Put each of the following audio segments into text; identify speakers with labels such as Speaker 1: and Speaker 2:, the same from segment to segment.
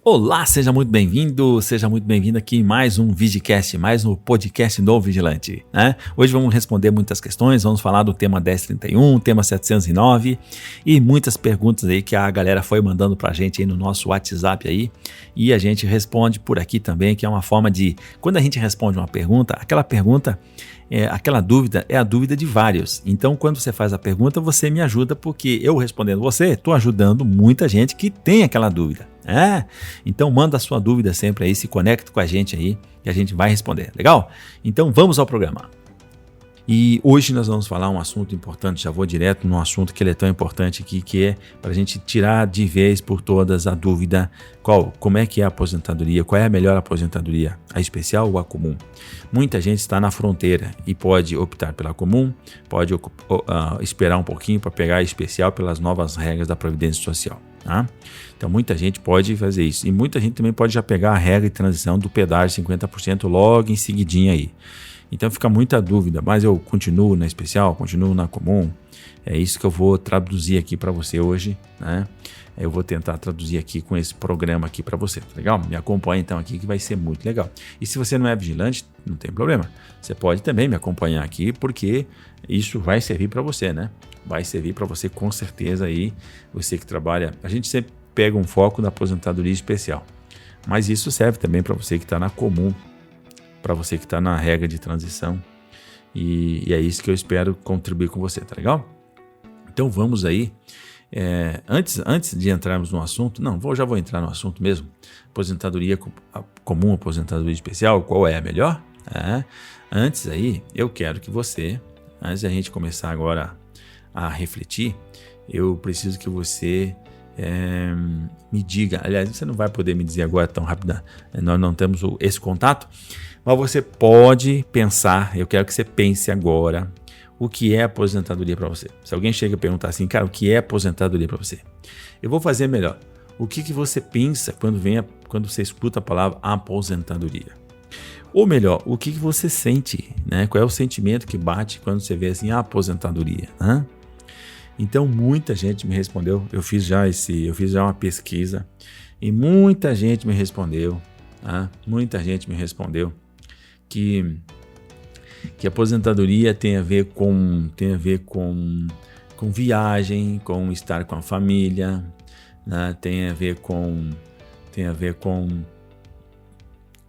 Speaker 1: Olá, seja muito bem-vindo, seja muito bem-vindo aqui em mais um Vigicast, mais um podcast do Vigilante, né? Hoje vamos responder muitas questões, vamos falar do tema 1031, tema 709 e muitas perguntas aí que a galera foi mandando pra gente aí no nosso WhatsApp aí e a gente responde por aqui também, que é uma forma de, quando a gente responde uma pergunta, aquela dúvida é a dúvida de vários. Então, quando você faz a pergunta, você me ajuda, porque eu respondendo você, estou ajudando muita gente que tem aquela dúvida. Então manda a sua dúvida sempre aí, se conecta com a gente aí, que a gente vai responder. Legal? Então vamos ao programa. E hoje nós vamos falar um assunto importante, já vou direto num assunto que ele é tão importante aqui, que é para a gente tirar de vez por todas a dúvida como é que é a aposentadoria, qual é a melhor aposentadoria, a especial ou a comum. Muita gente está na fronteira e pode optar pela comum, pode esperar um pouquinho para pegar a especial pelas novas regras da Previdência Social. Tá? Então muita gente pode fazer isso e muita gente também pode já pegar a regra de transição do pedágio 50% logo em seguidinha aí. Então fica muita dúvida, mas eu continuo na especial, continuo na comum. É isso que eu vou traduzir aqui para você hoje, né? Eu vou tentar traduzir aqui com esse programa aqui para você, tá legal? Me acompanha então aqui que vai ser muito legal. E se você não é vigilante, não tem problema. Você pode também me acompanhar aqui, porque isso vai servir para você, né? Vai servir para você com certeza aí, você que trabalha. A gente sempre pega um foco na aposentadoria especial, mas isso serve também para você que está na comum, para você que está na regra de transição, e é isso que eu espero contribuir com você, tá legal? Então vamos aí, antes de entrarmos no assunto, já vou entrar no assunto mesmo, aposentadoria comum, aposentadoria especial, qual é a melhor? Antes aí, eu quero que você, antes de a gente começar agora a refletir, eu preciso que você me diga, aliás, você não vai poder me dizer agora tão rápido, nós não temos esse contato, mas você pode pensar, eu quero que você pense agora, o que é aposentadoria para você. Se alguém chega a perguntar assim, cara, o que é aposentadoria para você? Eu vou fazer melhor. O que você pensa quando você escuta a palavra aposentadoria? Ou melhor, o que você sente, né? Qual é o sentimento que bate quando você vê assim, aposentadoria, né? Então muita gente me respondeu, eu fiz já uma pesquisa e muita gente me respondeu, tá? Muita gente me respondeu que aposentadoria tem a ver com viagem, com estar com a família, né? Tem a ver com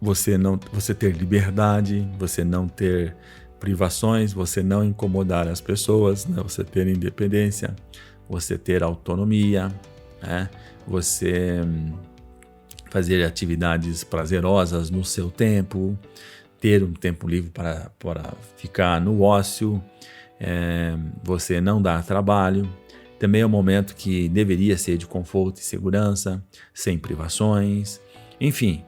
Speaker 1: você ter liberdade, você não ter privações, você não incomodar as pessoas, né? Você ter independência, você ter autonomia, né? Você fazer atividades prazerosas no seu tempo, ter um tempo livre para ficar no ócio, você não dar trabalho. Também é um momento que deveria ser de conforto e segurança, sem privações, enfim,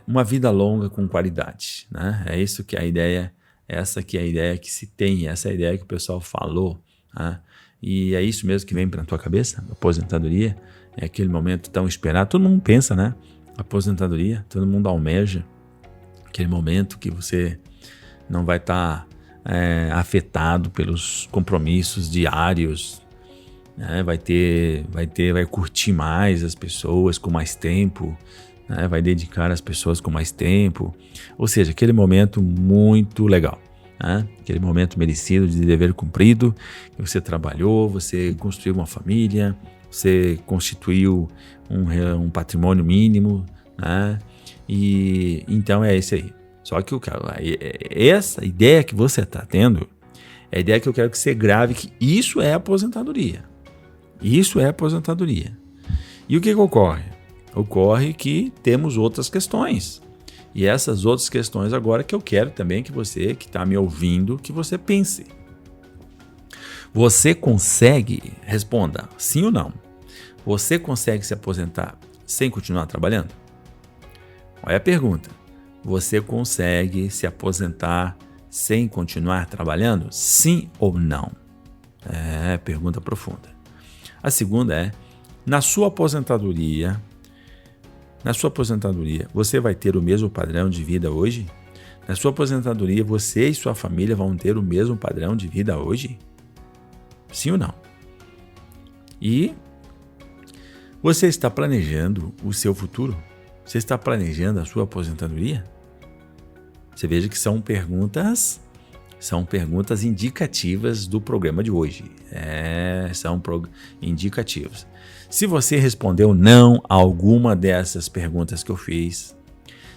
Speaker 1: uma vida longa com qualidade, né? É isso que é a ideia, essa que é a ideia que se tem, essa é a ideia que o pessoal falou, né? E é isso mesmo que vem para a tua cabeça, aposentadoria, é aquele momento tão esperado, todo mundo pensa, né? Aposentadoria, todo mundo almeja, aquele momento que você não vai estar afetado pelos compromissos diários, né? Vai curtir mais as pessoas com mais tempo, né? Vai dedicar as pessoas com mais tempo, ou seja, aquele momento muito legal, né? Aquele momento merecido de dever cumprido, que você trabalhou, você construiu uma família, você constituiu um patrimônio mínimo, né? E então é esse aí. Só que essa ideia que você está tendo é a ideia que eu quero que você grave, que isso é aposentadoria. Isso é aposentadoria. E o que ocorre? Ocorre que temos outras questões. E essas outras questões agora que eu quero também que você que está me ouvindo, que você pense. Você consegue, responda sim ou não, você consegue se aposentar sem continuar trabalhando? Olha a pergunta. Você consegue se aposentar sem continuar trabalhando? Sim ou não? Pergunta profunda. A segunda é, na sua aposentadoria, você vai ter o mesmo padrão de vida hoje? Na sua aposentadoria, você e sua família vão ter o mesmo padrão de vida hoje? Sim ou não? E Você está planejando o seu futuro? Você está planejando a sua aposentadoria? Você veja que são perguntas indicativas do programa de hoje. São indicativas. Se você respondeu não a alguma dessas perguntas que eu fiz,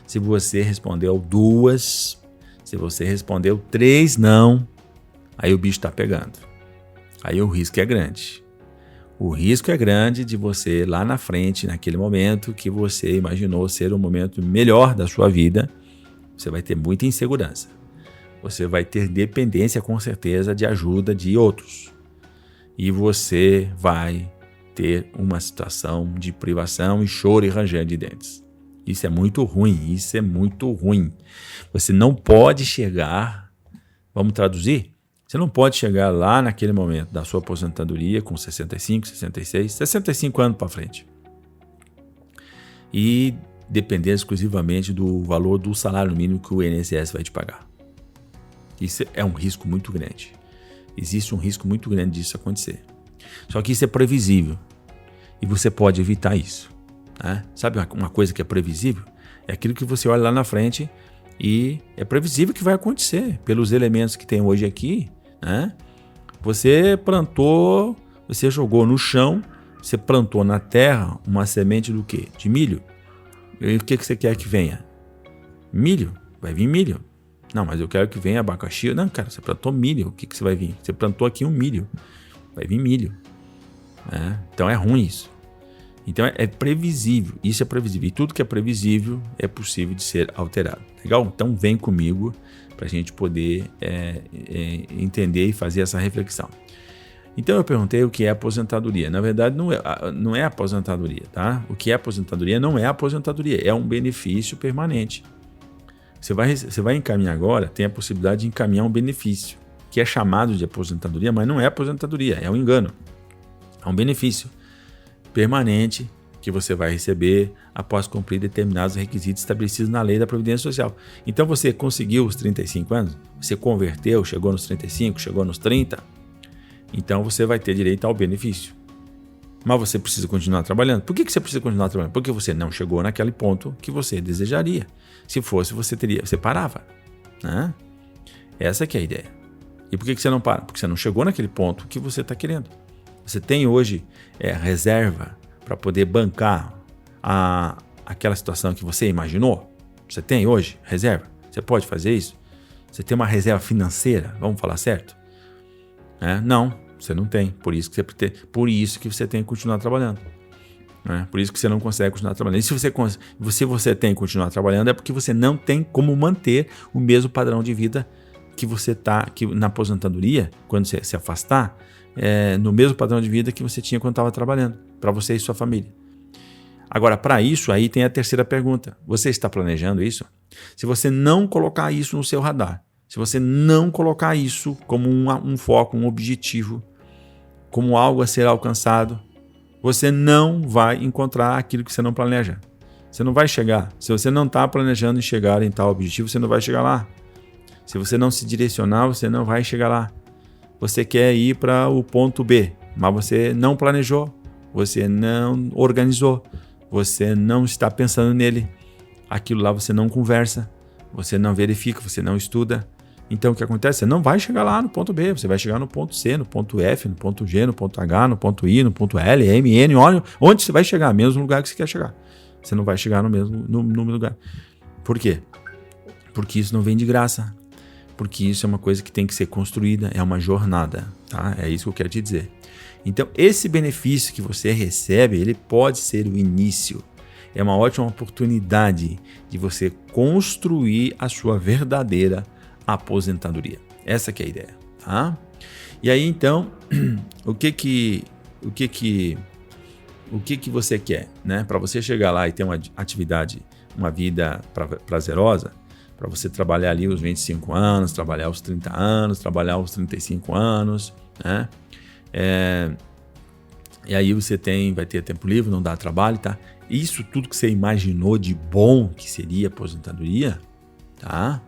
Speaker 1: se você respondeu 2, se você respondeu 3 não, aí o bicho está pegando. Aí o risco é grande. O risco é grande de você, lá na frente, naquele momento que você imaginou ser o momento melhor da sua vida, você vai ter muita insegurança. Você vai ter dependência, com certeza, de ajuda de outros. E você vai ter uma situação de privação e choro e ranger de dentes. Isso é muito ruim, isso é muito ruim. Você não pode chegar, vamos traduzir? Você não pode chegar lá naquele momento da sua aposentadoria com 65, 66, 65 anos para frente e depender exclusivamente do valor do salário mínimo que o INSS vai te pagar. Isso é um risco muito grande. Existe um risco muito grande disso acontecer. Só que isso é previsível e você pode evitar isso. Né? Sabe uma coisa que é previsível? É aquilo que você olha lá na frente e é previsível que vai acontecer pelos elementos que tem hoje aqui. Né? Você plantou, você jogou no chão, você plantou na terra uma semente do quê? De milho. E o que você quer que venha? Milho. Vai vir milho. Não, mas eu quero que venha abacaxi. Não, cara, você plantou milho. O que você vai vir? Você plantou aqui um milho. Vai vir milho. Então é ruim isso. Então é previsível. Isso é previsível. E tudo que é previsível é possível de ser alterado. Legal? Então vem comigo para a gente poder entender e fazer essa reflexão. Então eu perguntei o que é aposentadoria. Na verdade, não é aposentadoria, tá? O que é aposentadoria não é aposentadoria, é um benefício permanente. Você vai encaminhar agora, tem a possibilidade de encaminhar um benefício, que é chamado de aposentadoria, mas não é aposentadoria, é um engano. É um benefício permanente que você vai receber após cumprir determinados requisitos estabelecidos na lei da Previdência Social. Então você conseguiu os 35 anos, você converteu, chegou nos 35, chegou nos 30, então você vai ter direito ao benefício. Mas você precisa continuar trabalhando. Por que você precisa continuar trabalhando? Porque você não chegou naquele ponto que você desejaria. Se fosse, você parava. Né? Essa que é a ideia. E por que você não para? Porque você não chegou naquele ponto que você está querendo. Você tem hoje reserva para poder bancar aquela situação que você imaginou? Você tem hoje reserva? Você pode fazer isso? Você tem uma reserva financeira? Vamos falar certo? Não, você não tem. Por isso que você tem que continuar trabalhando. Por isso que você não consegue continuar trabalhando. E se você tem que continuar trabalhando é porque você não tem como manter o mesmo padrão de vida que você está na aposentadoria, quando você se afastar, no mesmo padrão de vida que você tinha quando estava trabalhando, para você e sua família. Agora, para isso, aí tem a terceira pergunta. Você está planejando isso? Se você não colocar isso no seu radar, se você não colocar isso como um foco, um objetivo, como algo a ser alcançado, você não vai encontrar aquilo que você não planeja. Você não vai chegar. Se você não está planejando em chegar em tal objetivo, você não vai chegar lá. Se você não se direcionar, você não vai chegar lá. Você quer ir para o ponto B, mas você não planejou, você não organizou, você não está pensando nele. Aquilo lá você não conversa, você não verifica, você não estuda. Então o que acontece? Você não vai chegar lá no ponto B, você vai chegar no ponto C, no ponto F, no ponto G, no ponto H, no ponto I, no ponto L, M, N, onde você vai chegar, mesmo lugar que você quer chegar. Você não vai chegar no mesmo lugar. Por quê? Porque isso não vem de graça. Porque isso é uma coisa que tem que ser construída, é uma jornada, tá? É isso que eu quero te dizer. Então, esse benefício que você recebe, ele pode ser o início. É uma ótima oportunidade de você construir a sua verdadeira aposentadoria. Essa que é a ideia, tá? E aí, então, o que você quer, né? Para você chegar lá e ter uma atividade, uma vida prazerosa, para você trabalhar ali os 25 anos, trabalhar os 30 anos, trabalhar os 35 anos, né? E aí você vai ter tempo livre, não dá trabalho, tá? Isso tudo que você imaginou de bom que seria aposentadoria, tá?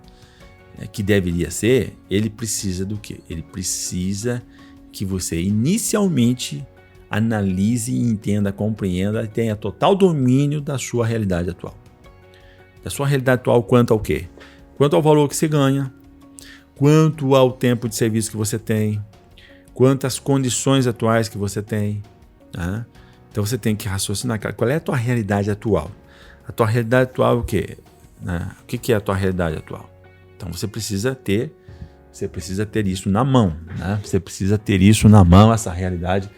Speaker 1: Que deveria ser, ele precisa do quê? Ele precisa que você inicialmente analise, entenda, compreenda e tenha total domínio da sua realidade atual. Da sua realidade atual quanto ao quê? Quanto ao valor que você ganha, quanto ao tempo de serviço que você tem, quantas condições atuais que você tem. Né? Então você tem que raciocinar qual é a tua realidade atual. A tua realidade atual é o quê? Né? O que é a tua realidade atual? Então você precisa ter isso na mão. Né? Você precisa ter isso na mão, essa realidade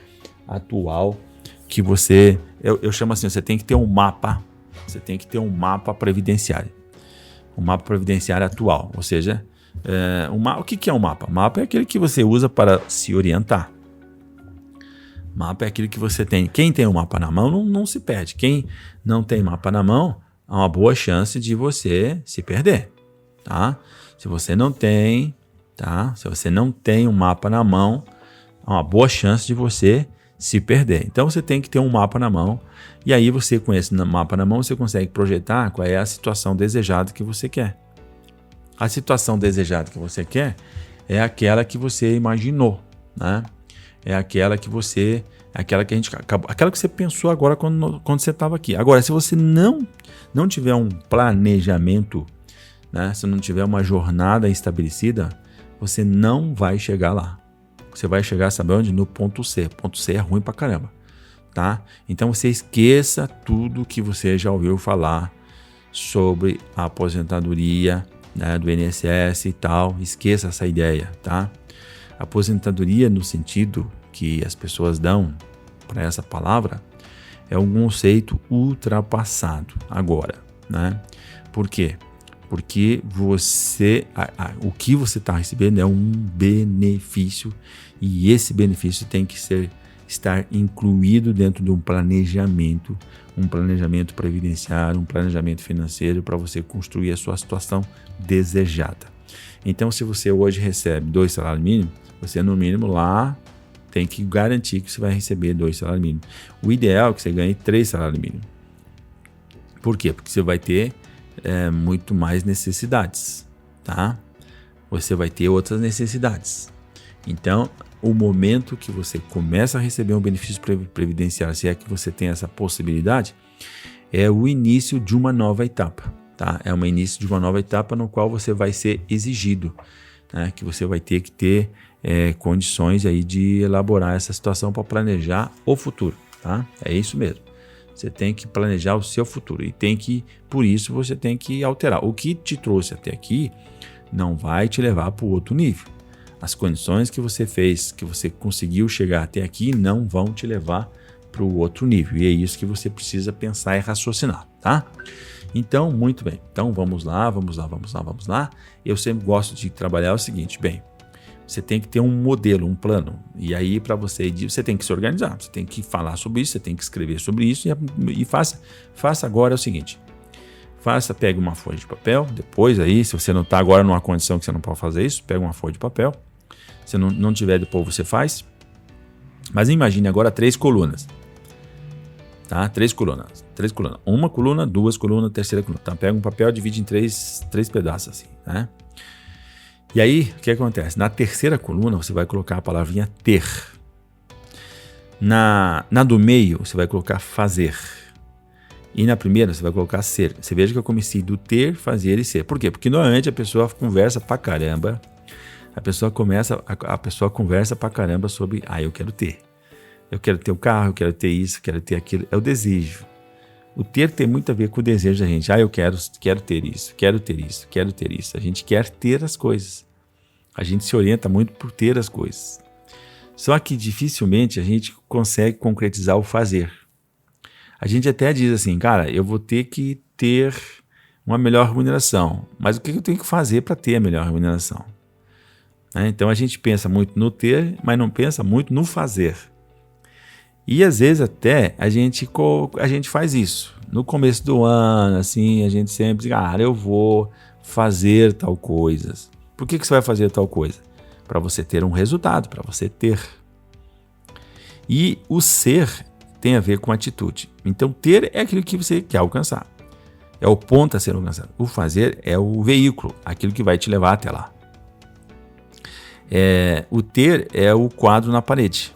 Speaker 1: atual que você... Eu chamo assim, você tem que ter um mapa. Você tem que ter um mapa previdenciário. Um mapa previdenciário atual. Ou seja, o que é um mapa? Mapa é aquele que você usa para se orientar. Mapa é aquilo que você tem. Quem tem um mapa na mão não se perde. Quem não tem mapa na mão, há uma boa chance de você se perder. Tá? Se você não tem um mapa na mão, há uma boa chance de você se perder. Então você tem que ter um mapa na mão. E aí você, com esse mapa na mão, você consegue projetar qual é a situação desejada que você quer. A situação desejada que você quer é aquela que você imaginou, né? É aquela que você pensou agora quando você estava aqui. Agora, se você não tiver um planejamento, né? Se não tiver uma jornada estabelecida, você não vai chegar lá. Você vai chegar, sabe onde? No ponto C. Ponto C é ruim pra caramba, tá? Então você esqueça tudo que você já ouviu falar sobre a aposentadoria, né, do INSS e tal. Esqueça essa ideia, tá? Aposentadoria, no sentido que as pessoas dão para essa palavra, é um conceito ultrapassado agora, né? Por quê? Porque o que você está recebendo é um benefício e esse benefício tem que estar incluído dentro de um planejamento previdenciário, um planejamento financeiro para você construir a sua situação desejada. Então, se você hoje recebe 2 salários mínimos, você no mínimo lá tem que garantir que você vai receber 2 salários mínimos. O ideal é que você ganhe 3 salários mínimos. Por quê? Porque você vai ter muito mais necessidades, tá? Você vai ter outras necessidades. Então, o momento que você começa a receber um benefício previdenciário, se é que você tem essa possibilidade, é o início de uma nova etapa, tá? É o início de uma nova etapa no qual você vai ser exigido, né? Que você vai ter que ter condições aí de elaborar essa situação para planejar o futuro, tá? É isso mesmo. Você tem que planejar o seu futuro e por isso você tem que alterar. O que te trouxe até aqui não vai te levar para o outro nível. As condições que você fez, que você conseguiu chegar até aqui, não vão te levar para o outro nível. E é isso que você precisa pensar e raciocinar, tá? Então, muito bem. Então, vamos lá. Eu sempre gosto de trabalhar o seguinte, você tem que ter um modelo, um plano. E aí, para você tem que se organizar. Você tem que falar sobre isso, você tem que escrever sobre isso. E faça agora o seguinte. Pegue uma folha de papel. Depois aí, se você não está agora numa condição que você não pode fazer isso, pega uma folha de papel. Se não tiver, depois você faz. Mas imagine agora 3 colunas. Tá? 3 colunas. 3 colunas. Uma coluna, 2 colunas, terceira coluna. Tá? Pega um papel e divide em 3 pedaços assim, né? E aí, o que acontece? Na terceira coluna, você vai colocar a palavrinha ter. Na do meio, você vai colocar fazer. E na primeira, você vai colocar ser. Você veja que eu comecei do ter, fazer e ser. Por quê? Porque normalmente a pessoa conversa pra caramba. A pessoa conversa pra caramba sobre, eu quero ter. Eu quero ter o carro, eu quero ter isso, eu quero ter aquilo. É o desejo. O ter tem muito a ver com o desejo da gente. Eu quero ter isso, quero ter isso, quero ter isso. A gente quer ter as coisas. A gente se orienta muito por ter as coisas. Só que dificilmente a gente consegue concretizar o fazer. A gente até diz assim, cara, eu vou ter que ter uma melhor remuneração. Mas o que eu tenho que fazer para ter a melhor remuneração? Então a gente pensa muito no ter, mas não pensa muito no fazer. E às vezes até a gente faz isso. No começo do ano, assim, a gente sempre diz, eu vou fazer tal coisa. Por que você vai fazer tal coisa? Para você ter um resultado, para você ter. E o ser tem a ver com atitude. Então ter é aquilo que você quer alcançar. É o ponto a ser alcançado. O fazer é o veículo, aquilo que vai te levar até lá. O ter é o quadro na parede.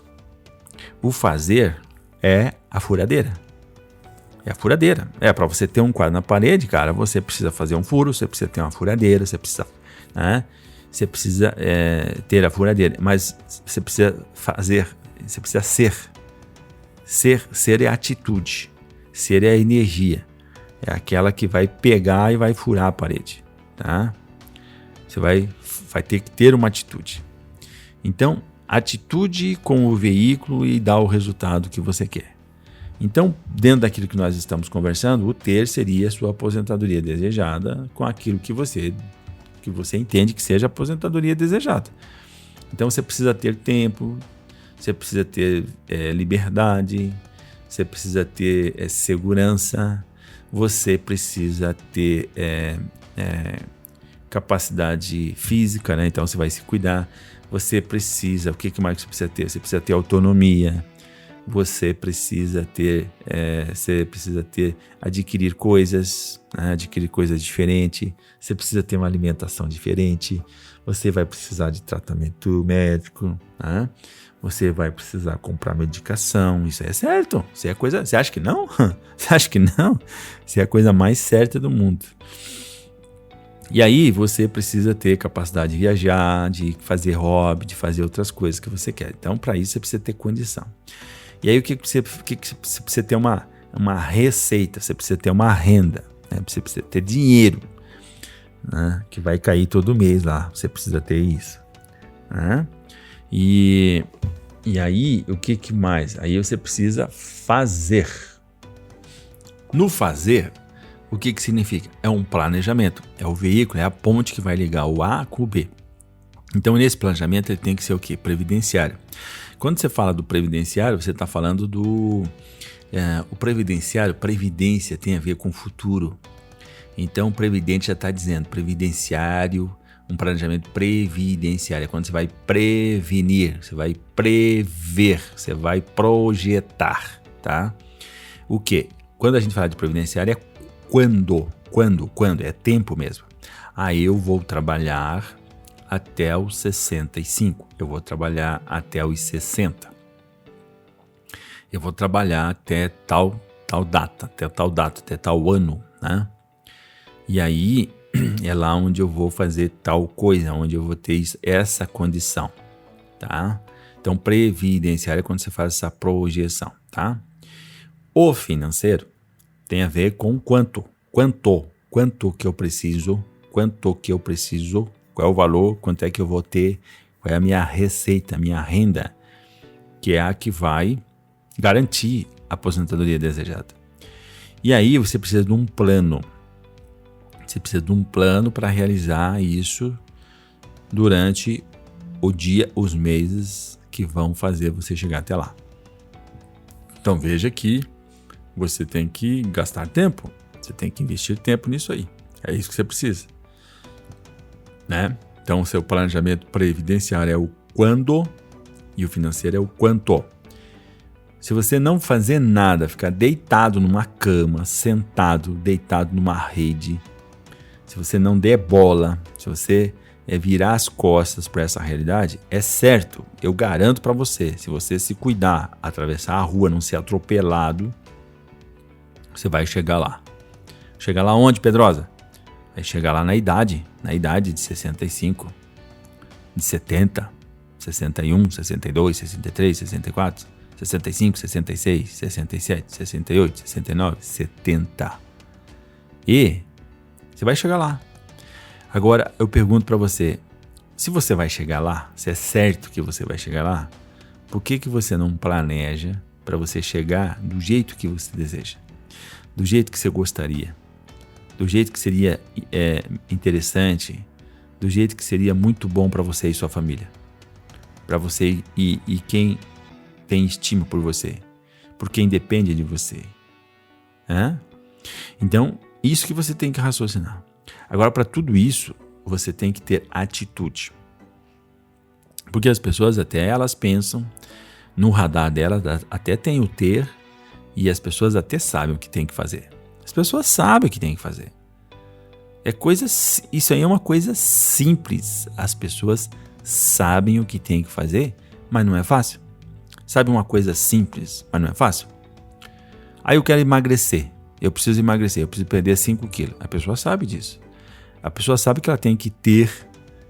Speaker 1: O fazer é a furadeira. É a furadeira. Para você ter um quadro na parede, cara, você precisa fazer um furo, você precisa ter uma furadeira, você precisa, né? Você precisa ter a furadeira, mas você precisa fazer, você precisa ser. Ser é a atitude, ser é a energia. É aquela que vai pegar e vai furar a parede, tá? Você vai ter que ter uma atitude. Então, atitude com o veículo e dar o resultado que você quer. Então, dentro daquilo que nós estamos conversando, o ter seria a sua aposentadoria desejada com aquilo que você entende que seja a aposentadoria desejada. Então, você precisa ter tempo, você precisa ter liberdade, você precisa ter segurança, você precisa ter capacidade física, né? Então, você vai se cuidar. Você precisa, o que mais você precisa ter? Você precisa ter autonomia. Você precisa ter, adquirir coisas, né? Adquirir coisas diferentes. Você precisa ter uma alimentação diferente. Você vai precisar de tratamento médico, né? Você vai precisar comprar medicação. Isso é certo. Isso é coisa. Você acha que não? Você acha que não? Isso é a coisa mais certa do mundo. E aí você precisa ter capacidade de viajar, de fazer hobby, de fazer outras coisas que você quer. Então, para isso, você precisa ter condição. E aí, o que você precisa ter uma receita, você precisa ter uma renda, né? Você precisa ter dinheiro, né? Que vai cair todo mês lá. Você precisa ter isso, né? E aí, o que mais? Aí você precisa fazer. No fazer, o que significa? É um planejamento, é o veículo, é a ponte que vai ligar o A com o B. Então, nesse planejamento, ele tem que ser o quê? Previdenciário. Quando você fala do previdenciário, você está falando do... o previdenciário, previdência tem a ver com o futuro. Então, o previdente já está dizendo, previdenciário, um planejamento previdenciário. É quando você vai prevenir, você vai prever, você vai projetar, tá? O quê? Quando a gente fala de previdenciário, é quando, é tempo mesmo. Aí eu vou trabalhar até os 65, eu vou trabalhar até os 60, eu vou trabalhar até tal data, até tal ano, né? E aí é lá onde eu vou fazer tal coisa, onde eu vou ter essa condição, tá? Então, previdenciário é quando você faz essa projeção, tá? O financeiro tem a ver com quanto que eu preciso, qual é o valor, quanto é que eu vou ter, qual é a minha receita, a minha renda, que é a que vai garantir a aposentadoria desejada. E aí você precisa de um plano. Você precisa de um plano para realizar isso durante o dia, os meses que vão fazer você chegar até lá. Então veja que você tem que gastar tempo, você tem que investir tempo nisso aí. É isso que você precisa, né? Então o seu planejamento previdenciário é o quando e o financeiro é o quanto. Se você não fazer nada, ficar deitado numa cama, sentado, deitado numa rede, se você não der bola, se você virar as costas para essa realidade, é certo, eu garanto para você, se você se cuidar, atravessar a rua, não ser atropelado, você vai chegar lá. Chegar lá onde, Pedrosa? Vai chegar lá na idade de 65, de 70, 61, 62, 63, 64, 65, 66, 67, 68, 69, 70. E você vai chegar lá. Agora, eu pergunto para você, se você vai chegar lá, se é certo que você vai chegar lá, por que você não planeja para você chegar do jeito que você deseja? Do jeito que você gostaria? Do jeito que seria interessante? Do jeito que seria muito bom para você e sua família? Para você e quem tem estima por você? Por quem depende de você? Então, isso que você tem que raciocinar. Agora, para tudo isso, você tem que ter atitude. Porque as pessoas até elas pensam, no radar delas até tem o ter, e as pessoas até sabem o que tem que fazer. As pessoas sabem o que tem que fazer. Isso aí é uma coisa simples. As pessoas sabem o que tem que fazer, mas não é fácil. Sabe uma coisa simples, mas não é fácil? Aí eu quero emagrecer. Eu preciso perder 5 quilos. A pessoa sabe disso. A pessoa sabe que ela tem que ter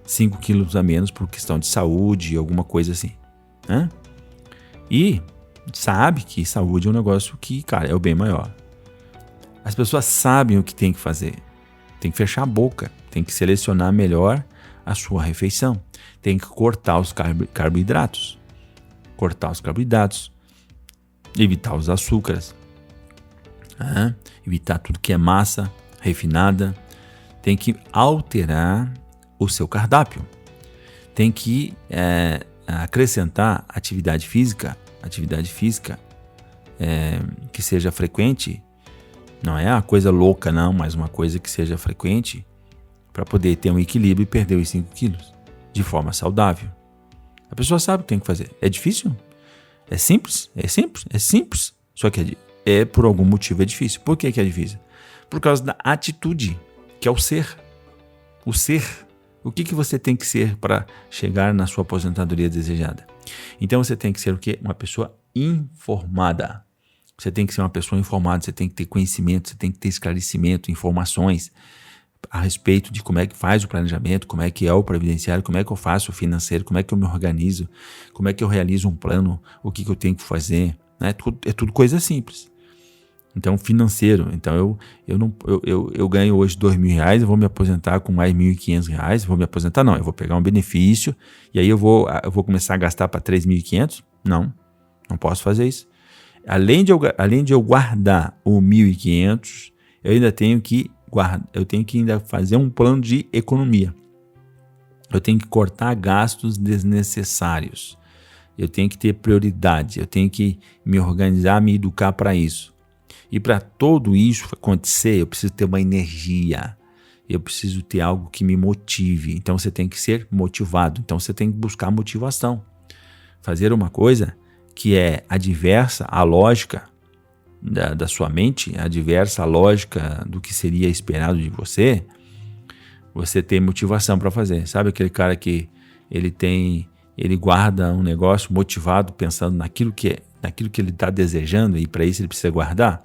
Speaker 1: 5 quilos a menos por questão de saúde, alguma coisa assim, né? E sabe que saúde é um negócio que, cara, é o bem maior. As pessoas sabem o que tem que fazer. Tem que fechar a boca. Tem que selecionar melhor a sua refeição. Tem que cortar os carboidratos. Evitar os açúcares. Evitar tudo que é massa refinada. Tem que alterar o seu cardápio. Tem que acrescentar atividade física que seja frequente. Não é uma coisa louca não, mas uma coisa que seja frequente para poder ter um equilíbrio e perder os 5 quilos de forma saudável. A pessoa sabe o que tem que fazer. É difícil? É simples? É simples. Só que por algum motivo é difícil. Por que é difícil? Por causa da atitude, que é o ser. O ser. O que você tem que ser para chegar na sua aposentadoria desejada? Então você tem que ser o quê? Uma pessoa informada. Você tem que ser uma pessoa informada, você tem que ter conhecimento, você tem que ter esclarecimento, informações a respeito de como é que faz o planejamento, como é que é o previdenciário, como é que eu faço o financeiro, como é que eu me organizo, como é que eu realizo um plano, o que eu tenho que fazer, né? É tudo coisa simples. Então, financeiro, então eu ganho hoje R$2.000, eu vou me aposentar com mais R$1.500, vou me aposentar não, eu vou pegar um benefício e aí eu vou começar a gastar para R$3.500? Não posso fazer isso. Além de eu guardar o 1.500, eu ainda tenho que ainda fazer um plano de economia. Eu tenho que cortar gastos desnecessários. Eu tenho que ter prioridade. Eu tenho que me organizar, me educar para isso. E para tudo isso acontecer, eu preciso ter uma energia. Eu preciso ter algo que me motive. Então você tem que ser motivado. Então você tem que buscar motivação. Fazer uma coisa que é adversa à lógica da sua mente, adversa à lógica do que seria esperado de você, você tem motivação para fazer. Sabe aquele cara que ele guarda um negócio motivado, pensando naquilo que ele está desejando e para isso ele precisa guardar?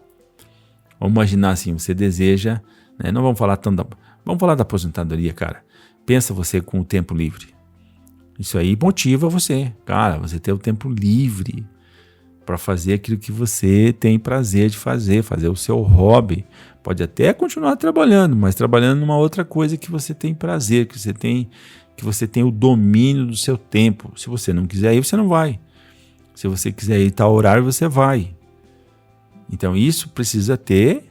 Speaker 1: Vamos imaginar assim, você deseja, né? Não vamos falar vamos falar da aposentadoria, cara. Pensa você com o tempo livre. Isso aí motiva você, cara, você ter o tempo livre para fazer aquilo que você tem prazer de fazer o seu hobby. Pode até continuar trabalhando, mas trabalhando numa outra coisa que você tem prazer, que você tem o domínio do seu tempo. Se você não quiser ir, você não vai. Se você quiser ir tal horário, você vai. Então isso precisa ter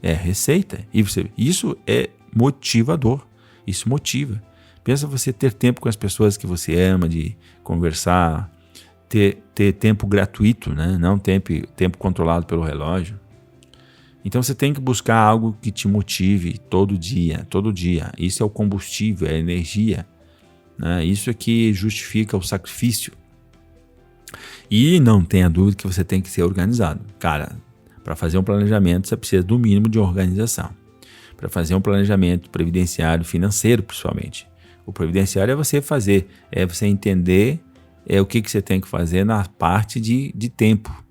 Speaker 1: receita. Isso é motivador. Isso motiva. Pensa você ter tempo com as pessoas que você ama, de conversar, ter tempo gratuito, né? Não tempo controlado pelo relógio. Então você tem que buscar algo que te motive todo dia. Isso é o combustível, é a energia, né? Isso é que justifica o sacrifício. E não tenha dúvida que você tem que ser organizado. Cara, para fazer um planejamento você precisa do mínimo de organização. Para fazer um planejamento previdenciário, financeiro principalmente. O previdenciário é você entender o que você tem que fazer na parte de tempo.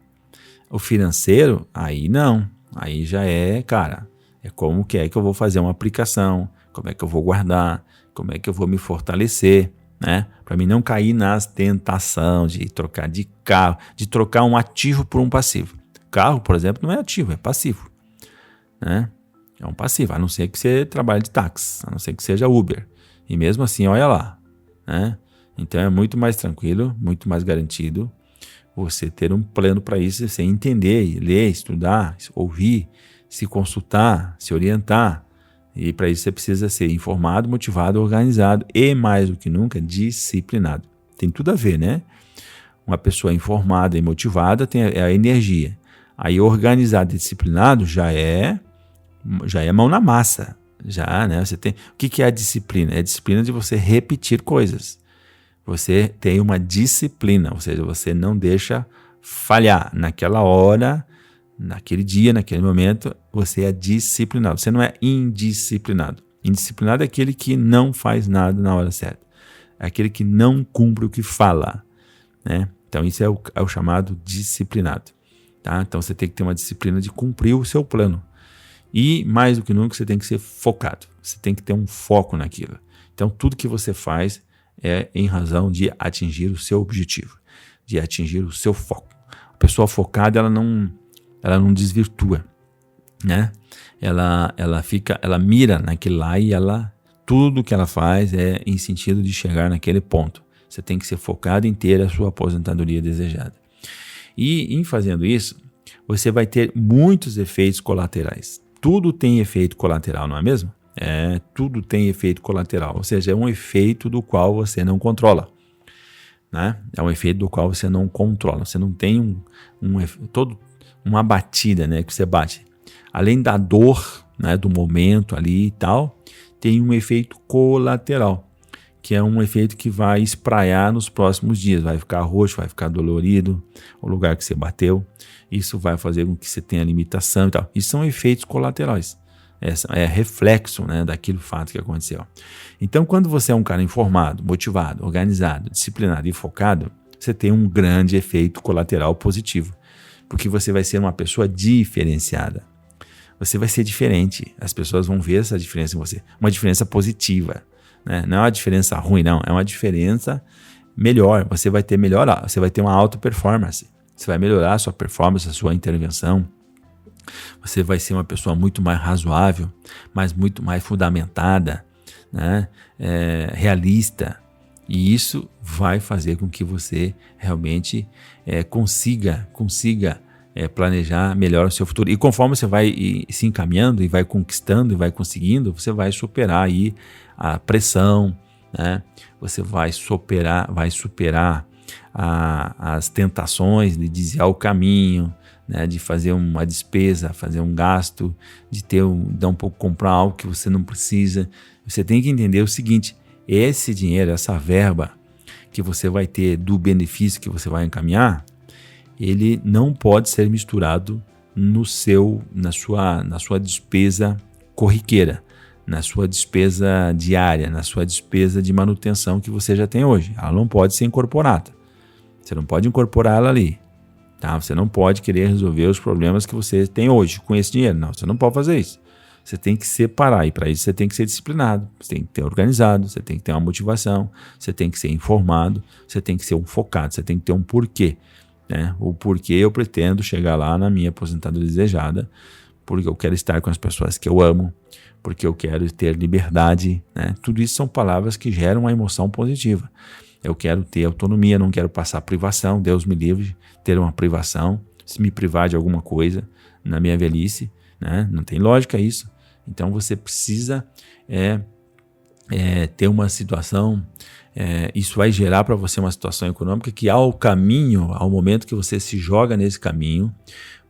Speaker 1: O financeiro, aí não. Aí já cara, como que eu vou fazer uma aplicação, como é que eu vou guardar, como é que eu vou me fortalecer, né? Para mim não cair nas tentações de trocar de carro, de trocar um ativo por um passivo. Carro, por exemplo, não é ativo, é passivo, né? É um passivo, a não ser que você trabalhe de táxi, a não ser que seja Uber. E mesmo assim, olha lá, né? Então é muito mais tranquilo, muito mais garantido você ter um plano para isso, você entender, ler, estudar, ouvir, se consultar, se orientar. E para isso você precisa ser informado, motivado, organizado e, mais do que nunca, disciplinado. Tem tudo a ver, né? Uma pessoa informada e motivada tem a energia. Aí organizado e disciplinado já é mão na massa. Já, né? O que é a disciplina? É a disciplina de você repetir coisas. Você tem uma disciplina, ou seja, você não deixa falhar naquela hora, naquele dia, naquele momento, você é disciplinado. Você não é indisciplinado. Indisciplinado é aquele que não faz nada na hora certa. É aquele que não cumpre o que fala, né? Então isso é o chamado disciplinado, tá? Então você tem que ter uma disciplina de cumprir o seu plano. E mais do que nunca você tem que ser focado, você tem que ter um foco naquilo. Então tudo que você faz é em razão de atingir o seu objetivo, de atingir o seu foco. A pessoa focada, ela não desvirtua, né? Ela mira naquilo lá e tudo que ela faz é em sentido de chegar naquele ponto. Você tem que ser focado em ter a sua aposentadoria desejada. E em fazendo isso, você vai ter muitos efeitos colaterais. Tudo tem efeito colateral, não é mesmo? Tudo tem efeito colateral, ou seja, é um efeito do qual você não controla, né? É um efeito do qual você não controla, você não tem uma batida, né, que você bate. Além da dor, né, do momento ali e tal, tem um efeito colateral, que é um efeito que vai espraiar nos próximos dias, vai ficar roxo, vai ficar dolorido, o lugar que você bateu, isso vai fazer com que você tenha limitação e tal. Isso são efeitos colaterais, é reflexo, né, daquele fato que aconteceu. Então, quando você é um cara informado, motivado, organizado, disciplinado e focado, você tem um grande efeito colateral positivo, porque você vai ser uma pessoa diferenciada. Você vai ser diferente, as pessoas vão ver essa diferença em você, uma diferença positiva, né? Não é uma diferença ruim, não, é uma diferença melhor, você vai ter uma alta performance, você vai melhorar a sua performance, a sua intervenção, você vai ser uma pessoa muito mais razoável, mas muito mais fundamentada, né? Realista, e isso vai fazer com que você realmente consiga planejar melhor o seu futuro. E conforme você vai se encaminhando e vai conquistando e vai conseguindo, você vai superar aí a pressão, né? Você vai superar as tentações de desviar o caminho, né? De fazer uma despesa, fazer um gasto, de dar um pouco, comprar algo que você não precisa. Você tem que entender o seguinte: esse dinheiro, essa verba que você vai ter do benefício que você vai encaminhar, ele não pode ser misturado na sua despesa corriqueira, na sua despesa diária, na sua despesa de manutenção que você já tem hoje. Ela não pode ser incorporada. Você não pode incorporar ela ali, tá? Você não pode querer resolver os problemas que você tem hoje com esse dinheiro. Não, você não pode fazer isso. Você tem que separar, e para isso você tem que ser disciplinado, você tem que ter organizado, você tem que ter uma motivação, você tem que ser informado, você tem que ser um focado, você tem que ter um porquê, né? O porquê eu pretendo chegar lá na minha aposentadoria desejada, porque eu quero estar com as pessoas que eu amo, porque eu quero ter liberdade, né? Tudo isso são palavras que geram uma emoção positiva. Eu quero ter autonomia, não quero passar privação, Deus me livre, ter uma privação, se me privar de alguma coisa na minha velhice, né? Não tem lógica isso. Então você precisa ter uma situação, isso vai gerar para você uma situação econômica que ao momento que você se joga nesse caminho,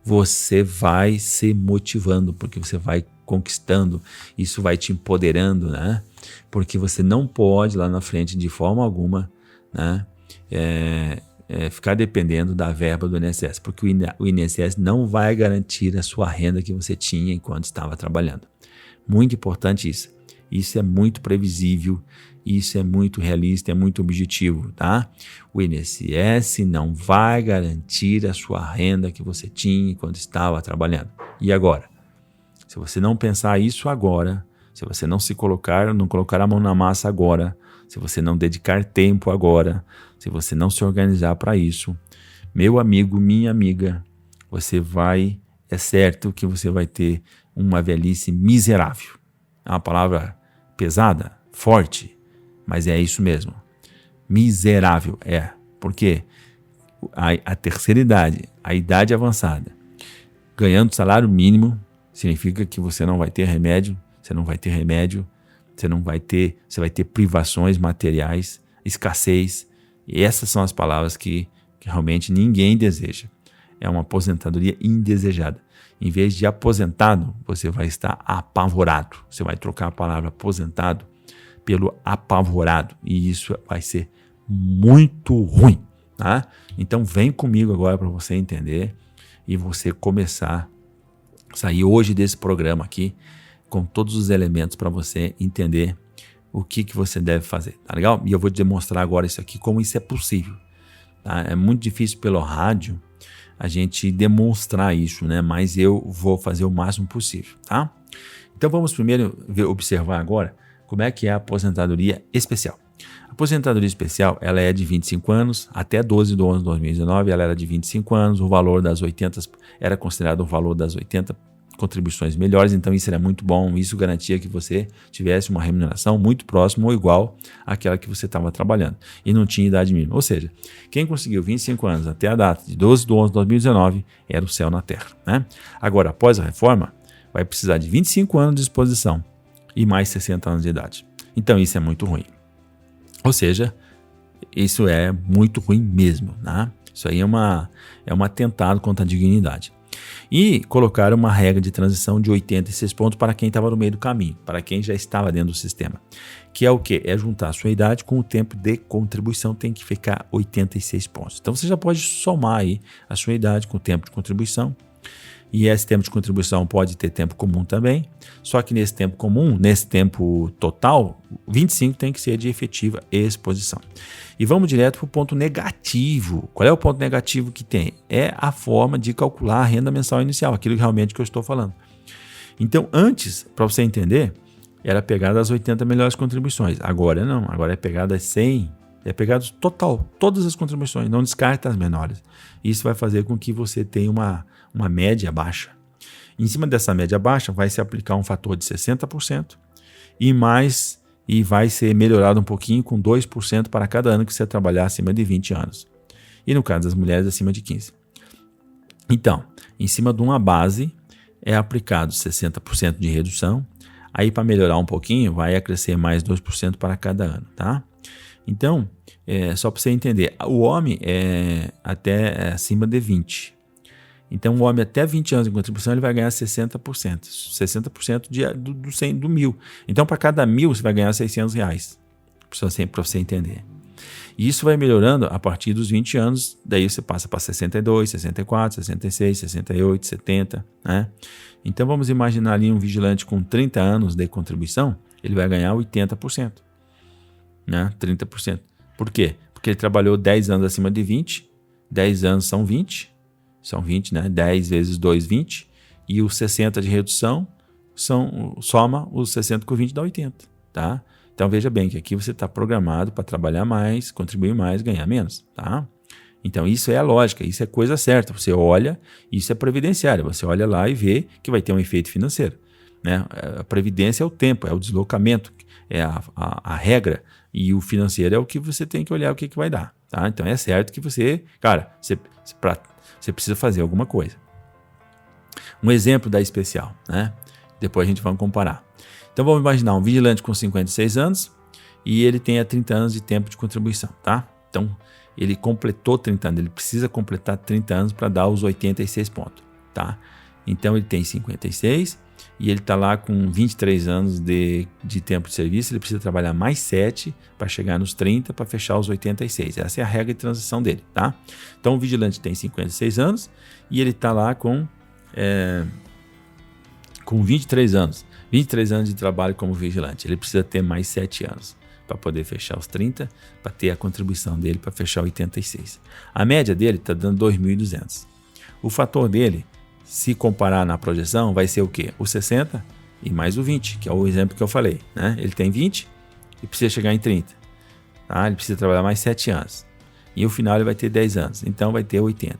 Speaker 1: você vai se motivando, porque você vai conquistando, isso vai te empoderando, né? Porque você não pode lá na frente de forma alguma, né, ficar dependendo da verba do INSS, porque o INSS não vai garantir a sua renda que você tinha enquanto estava trabalhando. Muito importante isso. Isso é muito previsível, isso é muito realista, é muito objetivo, tá? O INSS não vai garantir a sua renda que você tinha enquanto estava trabalhando. E agora? Se você não pensar isso agora, se você não colocar a mão na massa agora, se você não dedicar tempo agora, se você não se organizar para isso, meu amigo, minha amiga, é certo que você vai ter uma velhice miserável. É uma palavra pesada, forte, mas é isso mesmo. Miserável, porque a terceira idade, a idade avançada, ganhando salário mínimo, significa que você não vai ter remédio, você vai ter privações materiais, escassez, e essas são as palavras que realmente ninguém deseja. É uma aposentadoria indesejada. Em vez de aposentado, você vai estar apavorado. Você vai trocar a palavra aposentado pelo apavorado, e isso vai ser muito ruim, tá? Então vem comigo agora para você entender e você começar a sair hoje desse programa aqui com todos os elementos para você entender o que você deve fazer, tá legal? E eu vou te demonstrar agora isso aqui, como isso é possível, tá? É muito difícil pelo rádio a gente demonstrar isso, né? Mas eu vou fazer o máximo possível, tá? Então vamos primeiro observar agora como é que é a aposentadoria especial. A aposentadoria especial, ela é de 25 anos, até 12/11 de 2019 ela era de 25 anos, o valor das 80, era considerado o valor das 80 contribuições melhores, então isso era muito bom, isso garantia que você tivesse uma remuneração muito próxima ou igual àquela que você estava trabalhando e não tinha idade mínima. Ou seja, quem conseguiu 25 anos até a data de 12/11 de 2019 era o céu na terra, né? Agora, após a reforma, vai precisar de 25 anos de exposição e mais 60 anos de idade. Então isso é muito ruim. Ou seja, isso é muito ruim mesmo, né? Isso aí é um atentado contra a dignidade. E colocaram uma regra de transição de 86 pontos para quem estava no meio do caminho, para quem já estava dentro do sistema. Que é o quê? É juntar a sua idade com o tempo de contribuição, tem que ficar 86 pontos. Então você já pode somar aí a sua idade com o tempo de contribuição. E esse tempo de contribuição pode ter tempo comum também, só que nesse tempo comum, nesse tempo total, 25 tem que ser de efetiva exposição. E vamos direto para o ponto negativo. Qual é o ponto negativo que tem? É a forma de calcular a renda mensal inicial, aquilo realmente que eu estou falando. Então, antes, para você entender, era pegada as 80 melhores contribuições. Agora não, agora é pegada as 100, é pegado total, todas as contribuições, não descarta as menores. Isso vai fazer com que você tenha uma média baixa. Em cima dessa média baixa vai se aplicar um fator de 60% e vai ser melhorado um pouquinho com 2% para cada ano que você trabalhar acima de 20 anos. E no caso das mulheres acima de 15. Então, em cima de uma base é aplicado 60% de redução. Aí para melhorar um pouquinho vai acrescer mais 2% para cada ano, tá? Então, só para você entender, o homem é até acima de 20. Então, o homem até 20 anos de contribuição, ele vai ganhar 60%. 60% do 1.000. Então, para cada 1.000, você vai ganhar R$600, para você entender. E isso vai melhorando a partir dos 20 anos, daí você passa para 62, 64, 66, 68, 70, né? Então, vamos imaginar ali um vigilante com 30 anos de contribuição, ele vai ganhar 80%, né? 30%. Por quê? Porque ele trabalhou 10 anos acima de 20, 10 anos são 20, né? 10 vezes 2, 20. E os 60 de redução soma os 60 com 20 dá 80. Tá? Então veja bem que aqui você está programado para trabalhar mais, contribuir mais, ganhar menos. Tá? Então isso é a lógica, isso é coisa certa. Você olha, isso é previdenciário. Você olha lá e vê que vai ter um efeito financeiro. Né? A previdência é o tempo, é o deslocamento, é a regra. E o financeiro é o que você tem que olhar o que vai dar. Tá? Então é certo que você precisa fazer alguma coisa. Um exemplo da especial, né? Depois a gente vai comparar. Então vamos imaginar um vigilante com 56 anos e ele tem 30 anos de tempo de contribuição, tá? Então ele completou 30 anos, ele precisa completar 30 anos para dar os 86 pontos, tá? Então ele tem 56 e ele está lá com 23 anos de tempo de serviço, ele precisa trabalhar mais 7 para chegar nos 30 para fechar os 86. Essa é a regra de transição dele, tá? Então o vigilante tem 56 anos e ele está lá com 23 anos. 23 anos de trabalho como vigilante. Ele precisa ter mais 7 anos para poder fechar os 30, para ter a contribuição dele para fechar 86. A média dele está dando 2.200. O fator dele, se comparar na projeção, vai ser o quê? O 60 e mais o 20, que é o exemplo que eu falei, né? Ele tem 20 e precisa chegar em 30. Tá? Ele precisa trabalhar mais 7 anos. E no final ele vai ter 10 anos, então vai ter 80.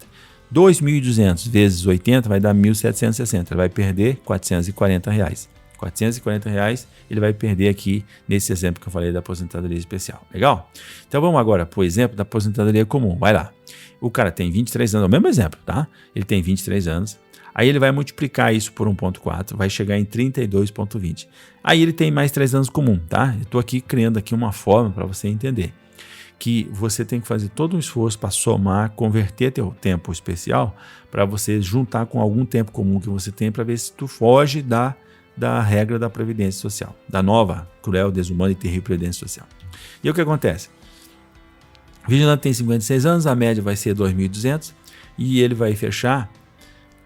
Speaker 1: 2.200 vezes 80 vai dar 1.760. Ele vai perder R$440. R$440 ele vai perder aqui nesse exemplo que eu falei da aposentadoria especial. Legal? Então vamos agora para o exemplo da aposentadoria comum. Vai lá. O cara tem 23 anos, é o mesmo exemplo, tá? Ele tem 23 anos. Aí ele vai multiplicar isso por 1.4, vai chegar em 32.20. Aí ele tem mais 3 anos comum, tá? Eu estou aqui criando aqui uma forma para você entender que você tem que fazer todo um esforço para somar, converter teu tempo especial para você juntar com algum tempo comum que você tem para ver se tu foge da regra da Previdência Social, da nova, cruel, desumana e terrível Previdência Social. E o que acontece? O vigilante tem 56 anos, a média vai ser 2.200 e ele vai fechar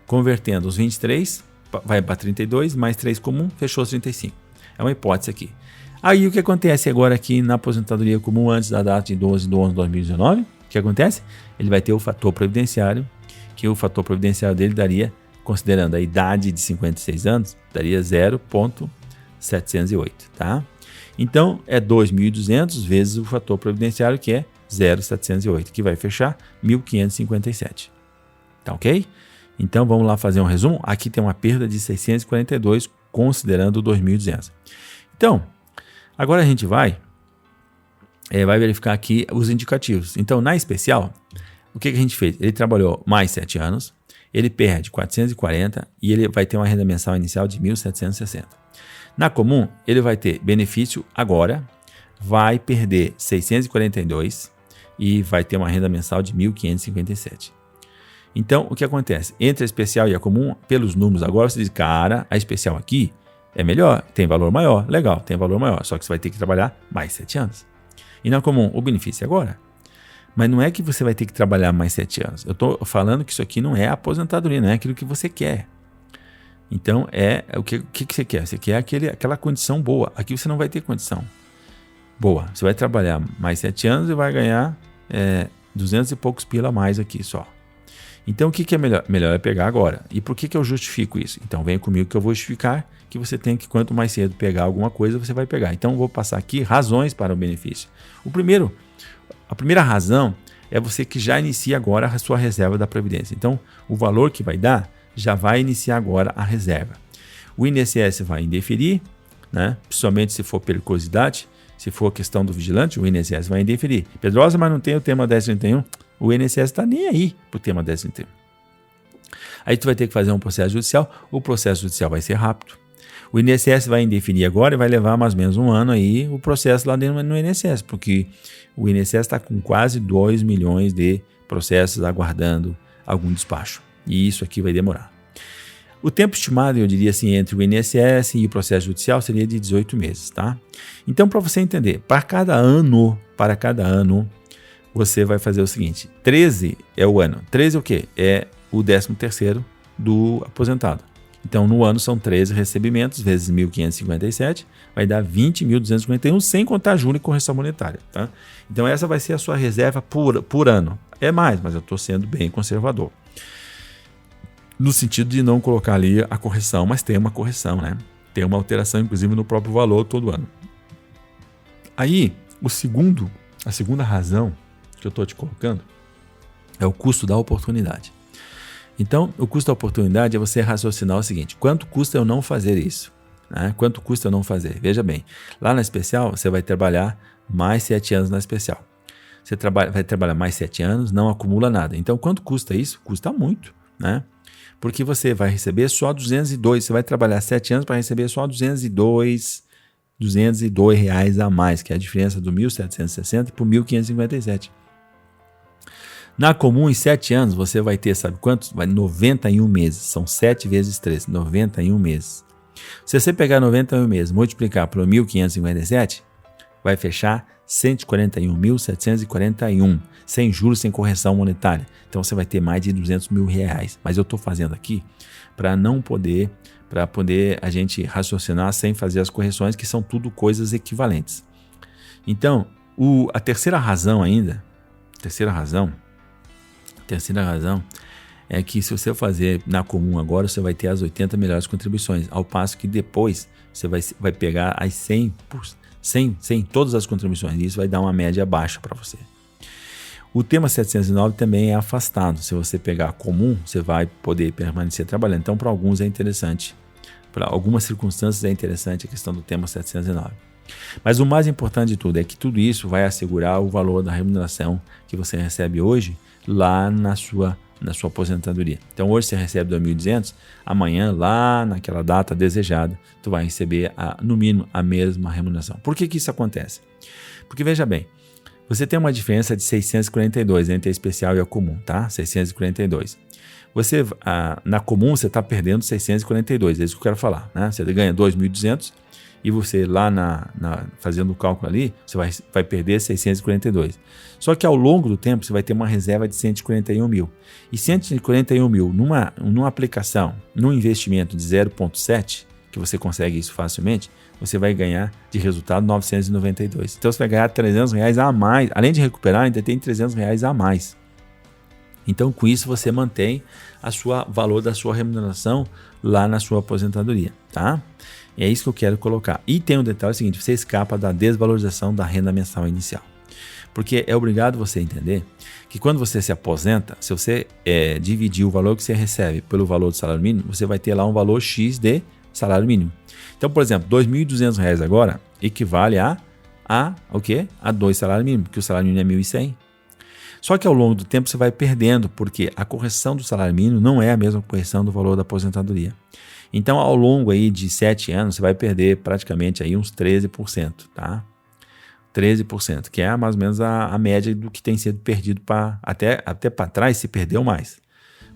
Speaker 1: convertendo os 23, vai para 32, mais 3 comum, fechou os 35. É uma hipótese aqui. Aí o que acontece agora aqui na aposentadoria comum antes da data de 12/11/2019? que acontece? Ele vai ter o fator previdenciário, que o fator previdenciário dele daria, considerando a idade de 56 anos, daria 0,708, tá? Então, é 2.200 vezes o fator previdenciário, que é 0,708, que vai fechar 1.557. Tá ok? Então, vamos lá fazer um resumo. Aqui tem uma perda de 642, considerando 2.200. Então, agora a gente vai verificar aqui os indicativos. Então, na especial, o que a gente fez? Ele trabalhou mais 7 anos, ele perde 440 e ele vai ter uma renda mensal inicial de 1.760. Na comum, ele vai ter benefício agora, vai perder 642 e vai ter uma renda mensal de 1.557. Então, o que acontece? Entre a especial e a comum, pelos números agora, você diz, cara, a especial aqui é melhor, tem valor maior, legal, tem valor maior, só que você vai ter que trabalhar mais 7 anos. E na comum, o benefício é agora. Mas não é que você vai ter que trabalhar mais 7 anos. Eu estou falando que isso aqui não é aposentadoria, não é aquilo que você quer. Então, o que você quer? Você quer aquela condição boa. Aqui você não vai ter condição boa. Você vai trabalhar mais 7 anos e vai ganhar 200 e poucos pila a mais aqui só. Então, o que é melhor? Melhor é pegar agora. E por que eu justifico isso? Então, vem comigo que eu vou justificar que você tem que, quanto mais cedo pegar alguma coisa, você vai pegar. Então, eu vou passar aqui razões para o benefício. A primeira razão é você que já inicia agora a sua reserva da Previdência. Então, o valor que vai dar já vai iniciar agora a reserva. O INSS vai indeferir, né? Principalmente se for periculosidade, se for questão do vigilante, o INSS vai indeferir. Pedrosa, mas não tem o tema 1031? O INSS está nem aí para o tema 1031. Aí tu vai ter que fazer um processo judicial, o processo judicial vai ser rápido. O INSS vai indeferir agora e vai levar mais ou menos um ano aí o processo lá dentro no INSS, porque o INSS está com quase 2 milhões de processos aguardando algum despacho. E isso aqui vai demorar. O tempo estimado, eu diria assim, entre o INSS e o processo judicial seria de 18 meses, tá? Então, para você entender, para cada ano, você vai fazer o seguinte, 13 é o ano. 13 é o quê? É o 13º do aposentado. Então, no ano são 13 recebimentos, vezes 1.557, vai dar 20.251, sem contar juros e correção monetária, tá? Então, essa vai ser a sua reserva por ano. É mais, mas eu estou sendo bem conservador. No sentido de não colocar ali a correção, mas tem uma correção, né? Tem uma alteração, inclusive, no próprio valor todo ano. Aí, a segunda razão que eu estou te colocando é o custo da oportunidade. Então, o custo da oportunidade é você raciocinar o seguinte, quanto custa eu não fazer isso? Né? Quanto custa eu não fazer? Veja bem, lá na especial, você vai trabalhar mais 7 anos na especial. Você vai trabalhar mais 7 anos, não acumula nada. Então, quanto custa isso? Custa muito, né? Porque você vai receber só 202, você vai trabalhar 7 anos para receber só 202 reais a mais, que é a diferença do 1.760 para o 1.557. Na comum, em 7 anos, você vai ter, sabe quantos? 91 meses, são 7 vezes 3, 91 meses. Se você pegar 91 meses, multiplicar por 1.557, vai fechar 141.741, sem juros, sem correção monetária. Então você vai ter mais de 200 mil reais. Mas eu estou fazendo aqui para poder a gente raciocinar sem fazer as correções, que são tudo coisas equivalentes. Então, a terceira razão é que se você fazer na comum agora, você vai ter as 80 melhores contribuições, ao passo que depois você vai pegar as 100 todas as contribuições, e isso vai dar uma média baixa para você. O tema 709 também é afastado. Se você pegar a comum, você vai poder permanecer trabalhando. Então, para alguns é interessante. Para algumas circunstâncias é interessante a questão do tema 709. Mas o mais importante de tudo é que tudo isso vai assegurar o valor da remuneração que você recebe hoje lá na sua aposentadoria. Então, hoje você recebe 2.200, amanhã, lá naquela data desejada, tu vai receber, no mínimo, a mesma remuneração. Por que isso acontece? Porque, veja bem, você tem uma diferença de 642 entre a especial e a comum, tá? 642. Você, na comum, você está perdendo 642, é isso que eu quero falar, né? Você ganha 2.200 e você lá fazendo o cálculo ali, você vai perder 642. Só que ao longo do tempo, você vai ter uma reserva de 141 mil. E 141 mil numa aplicação, num investimento de 0,7, que você consegue isso facilmente, você vai ganhar de resultado 992. Então você vai ganhar R$300 a mais. Além de recuperar, ainda tem R$300 a mais. Então com isso você mantém o valor da sua remuneração lá na sua aposentadoria, tá? É isso que eu quero colocar. E tem um detalhe seguinte, você escapa da desvalorização da renda mensal inicial. Porque é obrigado você a entender que quando você se aposenta, se você dividir o valor que você recebe pelo valor do salário mínimo, você vai ter lá um valor X de salário mínimo. Então, por exemplo, R$2.200 agora equivale o quê? A 2 salários mínimos, porque o salário mínimo é 1.100. Só que ao longo do tempo você vai perdendo, porque a correção do salário mínimo não é a mesma correção do valor da aposentadoria. Então, ao longo aí de 7 anos, você vai perder praticamente aí uns 13%, tá? 13%, que é mais ou menos a média do que tem sido perdido até para trás se perdeu mais.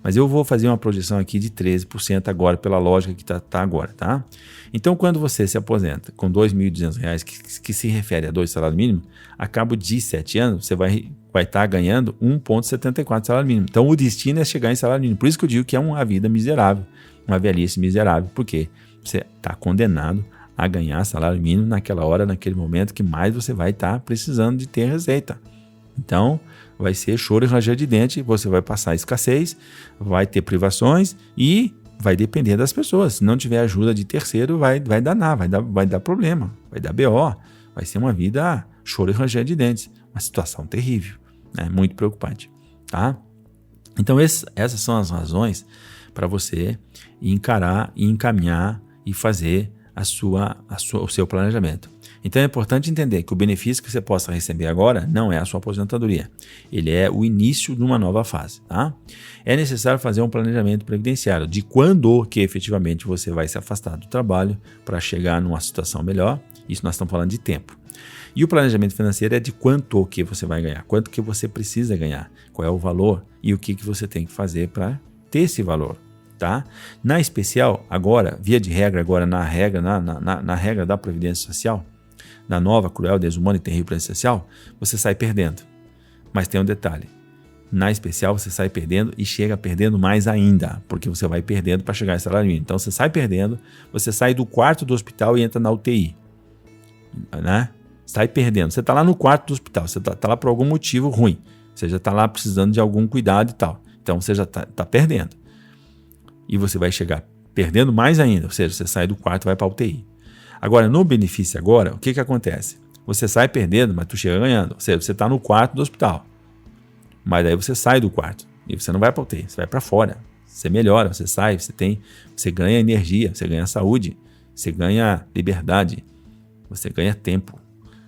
Speaker 1: Mas eu vou fazer uma projeção aqui de 13% agora, pela lógica que tá agora, tá? Então, quando você se aposenta com R$2.200, que se refere a 2 salários mínimos, a cabo de 7 anos, você vai estar ganhando 1,74 salário mínimo. Então, o destino é chegar em salário mínimo. Por isso que eu digo que é uma vida miserável, uma velhice miserável, porque você está condenado a ganhar salário mínimo naquela hora, naquele momento que mais você vai estar precisando de ter receita. Então, vai ser choro e ranger de dente, você vai passar escassez, vai ter privações e vai depender das pessoas. Se não tiver ajuda de terceiro, vai danar, vai dar problema, vai dar BO, vai ser uma vida choro e ranger de dentes. Uma situação terrível, né? Muito preocupante, tá? Então, essas são as razões para você encarar e encaminhar e fazer o seu planejamento. Então é importante entender que o benefício que você possa receber agora não é a sua aposentadoria. Ele é o início de uma nova fase, tá? É necessário fazer um planejamento previdenciário de quando que efetivamente você vai se afastar do trabalho para chegar numa situação melhor. Isso nós estamos falando de tempo. E o planejamento financeiro é de quanto que você vai ganhar, quanto que você precisa ganhar, qual é o valor e o que você tem que fazer para ter esse valor. Tá? Na especial, agora, via de regra, agora na regra da Previdência Social, da nova, cruel, desumana e terrível Previdência Social, você sai perdendo. Mas tem um detalhe, na especial você sai perdendo e chega perdendo mais ainda, porque você vai perdendo para chegar a salário mínimo. Então você sai perdendo, você sai do quarto do hospital e entra na UTI, né? Sai perdendo, você está lá no quarto do hospital, você está lá por algum motivo ruim, você já está lá precisando de algum cuidado e tal, então você já está perdendo. E você vai chegar perdendo mais ainda, ou seja, você sai do quarto e vai para a UTI. Agora, no benefício agora, o que acontece? Você sai perdendo, mas tu chega ganhando, ou seja, você está no quarto do hospital, mas aí você sai do quarto e você não vai para a UTI, você vai para fora, você melhora, você sai, você ganha energia, você ganha saúde, você ganha liberdade, você ganha tempo,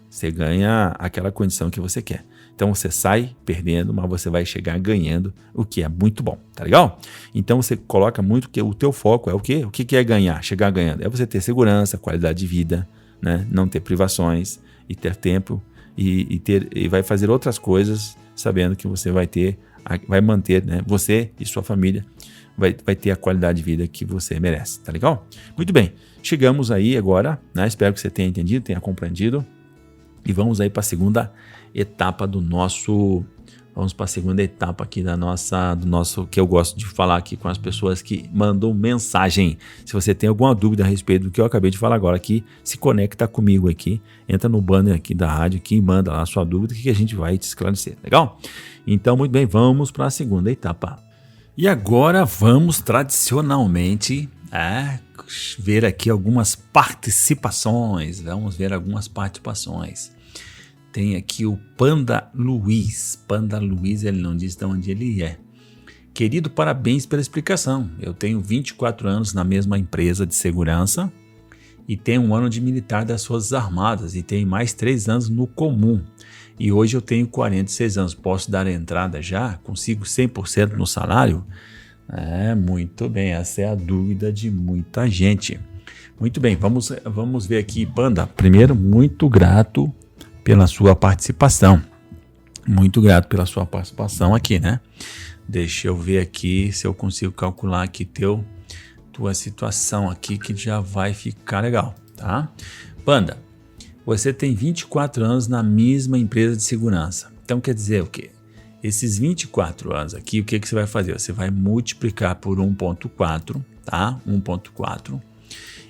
Speaker 1: você ganha aquela condição que você quer. Então você sai perdendo, mas você vai chegar ganhando, o que é muito bom, tá legal? Então você coloca muito que o teu foco é o quê? O que é ganhar? Chegar ganhando. É você ter segurança, qualidade de vida, né? Não ter privações e ter tempo e vai fazer outras coisas sabendo que você vai manter, né? Você e sua família vai ter a qualidade de vida que você merece, tá legal? Muito bem, chegamos aí agora, né? Espero que você tenha entendido, tenha compreendido. E vamos aí para a segunda etapa vamos para a segunda etapa aqui do nosso, que eu gosto de falar aqui com as pessoas que mandam mensagem. Se você tem alguma dúvida a respeito do que eu acabei de falar agora aqui, se conecta comigo aqui, entra no banner aqui da rádio aqui e manda lá a sua dúvida que a gente vai te esclarecer, legal? Então, muito bem, vamos para a segunda etapa. E agora vamos tradicionalmente ver aqui algumas participações. Tem aqui o Panda Luiz. Panda Luiz, ele não diz de onde ele é. Querido, parabéns pela explicação. Eu tenho 24 anos na mesma empresa de segurança e tenho 1 ano de militar das Forças Armadas e tenho mais 3 anos no comum. E hoje eu tenho 46 anos. Posso dar a entrada já? Consigo 100% no salário? Muito bem. Essa é a dúvida de muita gente. Muito bem, vamos ver aqui, Panda. Primeiro, muito grato pela sua participação. Muito grato pela sua participação aqui, né? Deixa eu ver aqui se eu consigo calcular aqui tua situação aqui, que já vai ficar legal, tá? Panda, você tem 24 anos na mesma empresa de segurança. Então quer dizer o quê? Esses 24 anos aqui, o que você vai fazer? Você vai multiplicar por 1.4, tá? 1.4.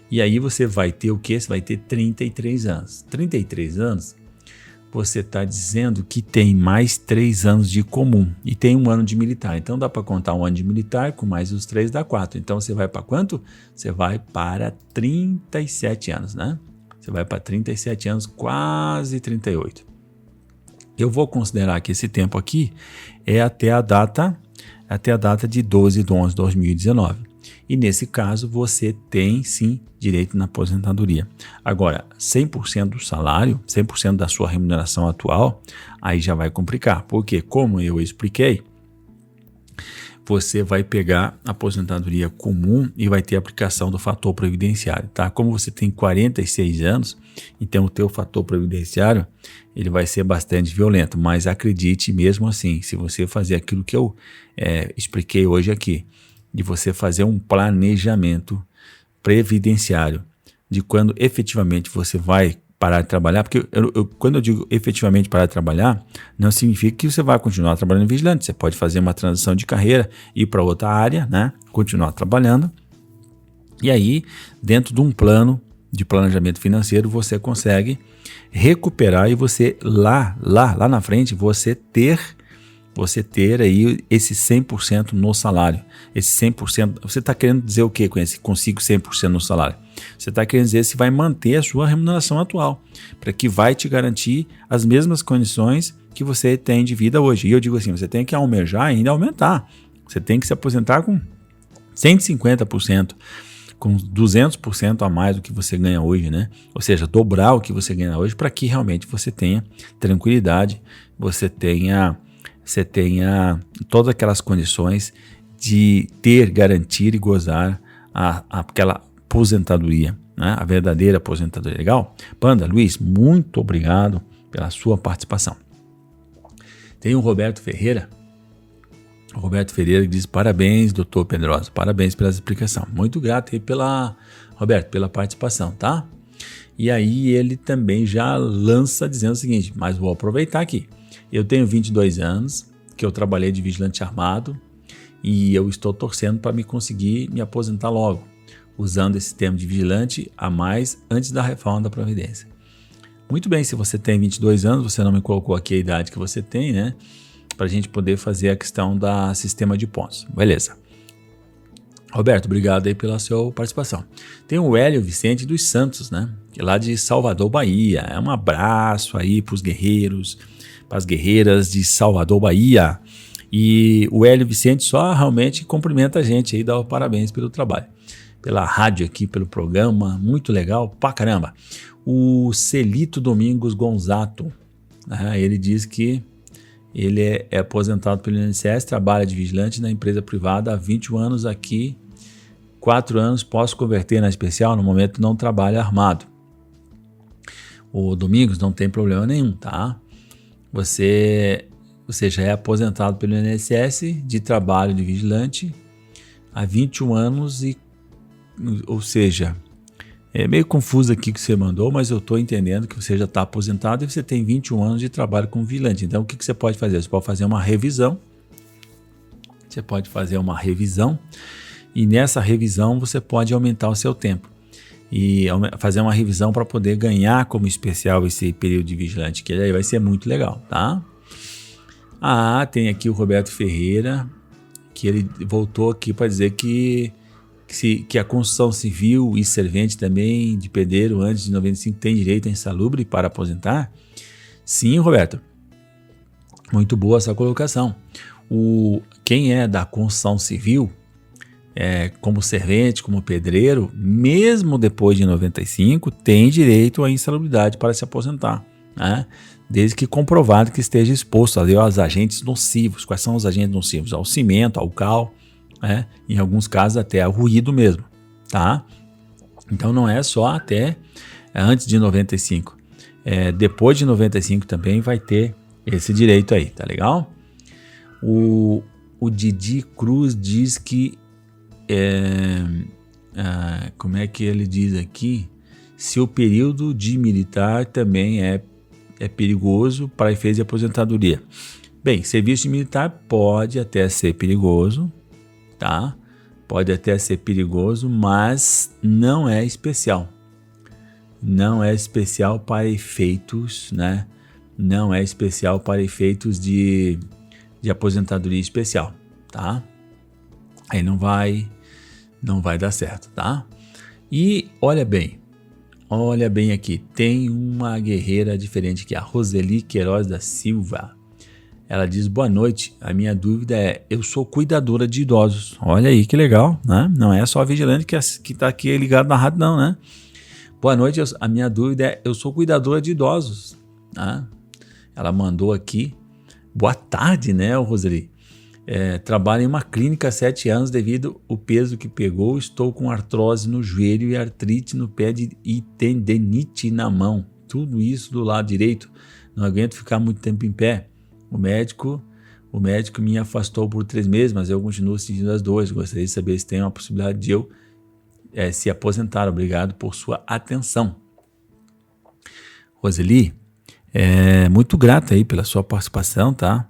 Speaker 1: E aí você vai ter o quê? Você vai ter 33 anos. 33 anos, você está dizendo que tem mais 3 anos de comum e tem 1 ano de militar. Então dá para contar 1 ano de militar com mais os 3 dá 4. Então você vai para quanto? Você vai para 37 anos, né? Você vai para 37 anos, quase 38. Eu vou considerar que esse tempo aqui é até a data de 12/11/2019. E nesse caso você tem sim direito na aposentadoria. Agora, 100% do salário, 100% da sua remuneração atual, aí já vai complicar. Porque, como eu expliquei, você vai pegar a aposentadoria comum e vai ter aplicação do fator previdenciário, tá? Como você tem 46 anos, então o teu fator previdenciário ele vai ser bastante violento, mas acredite mesmo assim, se você fazer aquilo que eu expliquei hoje aqui, de você fazer um planejamento previdenciário de quando efetivamente você vai parar de trabalhar, porque quando eu digo efetivamente parar de trabalhar, não significa que você vai continuar trabalhando vigilante. Você pode fazer uma transição de carreira, ir para outra área, né? Continuar trabalhando. E aí, dentro de um plano de planejamento financeiro, você consegue recuperar e você lá na frente, você ter aí esse 100% no salário. Esse 100%, você está querendo dizer o que com esse consigo 100% no salário? Você está querendo dizer se vai manter a sua remuneração atual, para que vai te garantir as mesmas condições que você tem de vida hoje. E eu digo assim, você tem que almejar e ainda aumentar. Você tem que se aposentar com 150%, com 200% a mais do que você ganha hoje, né? Ou seja, dobrar o que você ganha hoje para que realmente você tenha tranquilidade, você tenha todas aquelas condições de ter, garantir e gozar aquela aposentadoria, né? A verdadeira aposentadoria. Legal? Panda, Luiz, muito obrigado pela sua participação. Tem o Roberto Ferreira. O Roberto Ferreira diz: parabéns, doutor Pedrosa, parabéns pela explicação. Muito grato aí Roberto, pela participação, tá? E aí ele também já lança dizendo o seguinte, mas vou aproveitar aqui. Eu tenho 22 anos, que eu trabalhei de vigilante armado e eu estou torcendo para me conseguir me aposentar logo, usando esse termo de vigilante a mais antes da reforma da Previdência. Muito bem, se você tem 22 anos, você não me colocou aqui a idade que você tem, né? Para a gente poder fazer a questão da sistema de pontos. Beleza. Roberto, obrigado aí pela sua participação. Tem o Hélio Vicente dos Santos, né? Que é lá de Salvador, Bahia. Um abraço aí para os guerreiros, para as guerreiras de Salvador, Bahia. E o Hélio Vicente só realmente cumprimenta a gente aí, dá os parabéns pelo trabalho. Pela rádio aqui, pelo programa, muito legal, pra caramba. O Celito Domingos Gonzato, ele diz que ele é aposentado pelo INSS, trabalha de vigilante na empresa privada há 21 anos aqui, 4 anos posso converter na especial, no momento não trabalha armado. O Domingos não tem problema nenhum, tá? Você já é aposentado pelo INSS de trabalho de vigilante há 21 anos, ou seja, é meio confuso aqui o que você mandou, mas eu estou entendendo que você já está aposentado e você tem 21 anos de trabalho como vigilante. Então, o que você pode fazer? Você pode fazer uma revisão. E nessa revisão você pode aumentar o seu tempo. E fazer uma revisão para poder ganhar como especial esse período de vigilante, que aí vai ser muito legal, tá? Tem aqui o Roberto Ferreira, que ele voltou aqui para dizer que a construção civil e servente também de pedreiro antes de 95 tem direito a insalubre para aposentar? Sim, Roberto. Muito boa essa colocação. Quem é da construção civil, como servente, como pedreiro, mesmo depois de 95, tem direito à insalubridade para se aposentar, né? Desde que comprovado que esteja exposto ali aos agentes nocivos. Quais são os agentes nocivos? Ao cimento, ao cal, em alguns casos até ao ruído mesmo, tá? Então não é só até antes de 95, depois de 95 também vai ter esse direito aí, tá legal? O Didi Cruz diz que como é que ele diz aqui? Se o período de militar também é perigoso para efeitos de aposentadoria. Bem, serviço militar pode até ser perigoso, tá? pode até ser perigoso, mas não é especial. Não é especial para efeitos, né? Não é especial para efeitos de aposentadoria especial, tá? Aí não vai dar certo, tá? E olha bem aqui, tem uma guerreira diferente aqui, a Roseli Queiroz da Silva. Ela diz: boa noite, a minha dúvida é, eu sou cuidadora de idosos. Olha aí que legal, né? Não é só a vigilante que tá aqui ligado na rádio não, né? Boa noite, a minha dúvida é, eu sou cuidadora de idosos, né? Ela mandou aqui, boa tarde, né, Roseli? Trabalho em uma clínica há 7 anos devido ao peso que pegou, estou com artrose no joelho e artrite no pé e tendinite na mão. Tudo isso do lado direito, não aguento ficar muito tempo em pé. O médico me afastou por 3 meses, mas eu continuo sentindo as dores. Gostaria de saber se tem uma possibilidade de eu se aposentar. Obrigado por sua atenção. Roseli, muito grata aí pela sua participação, tá?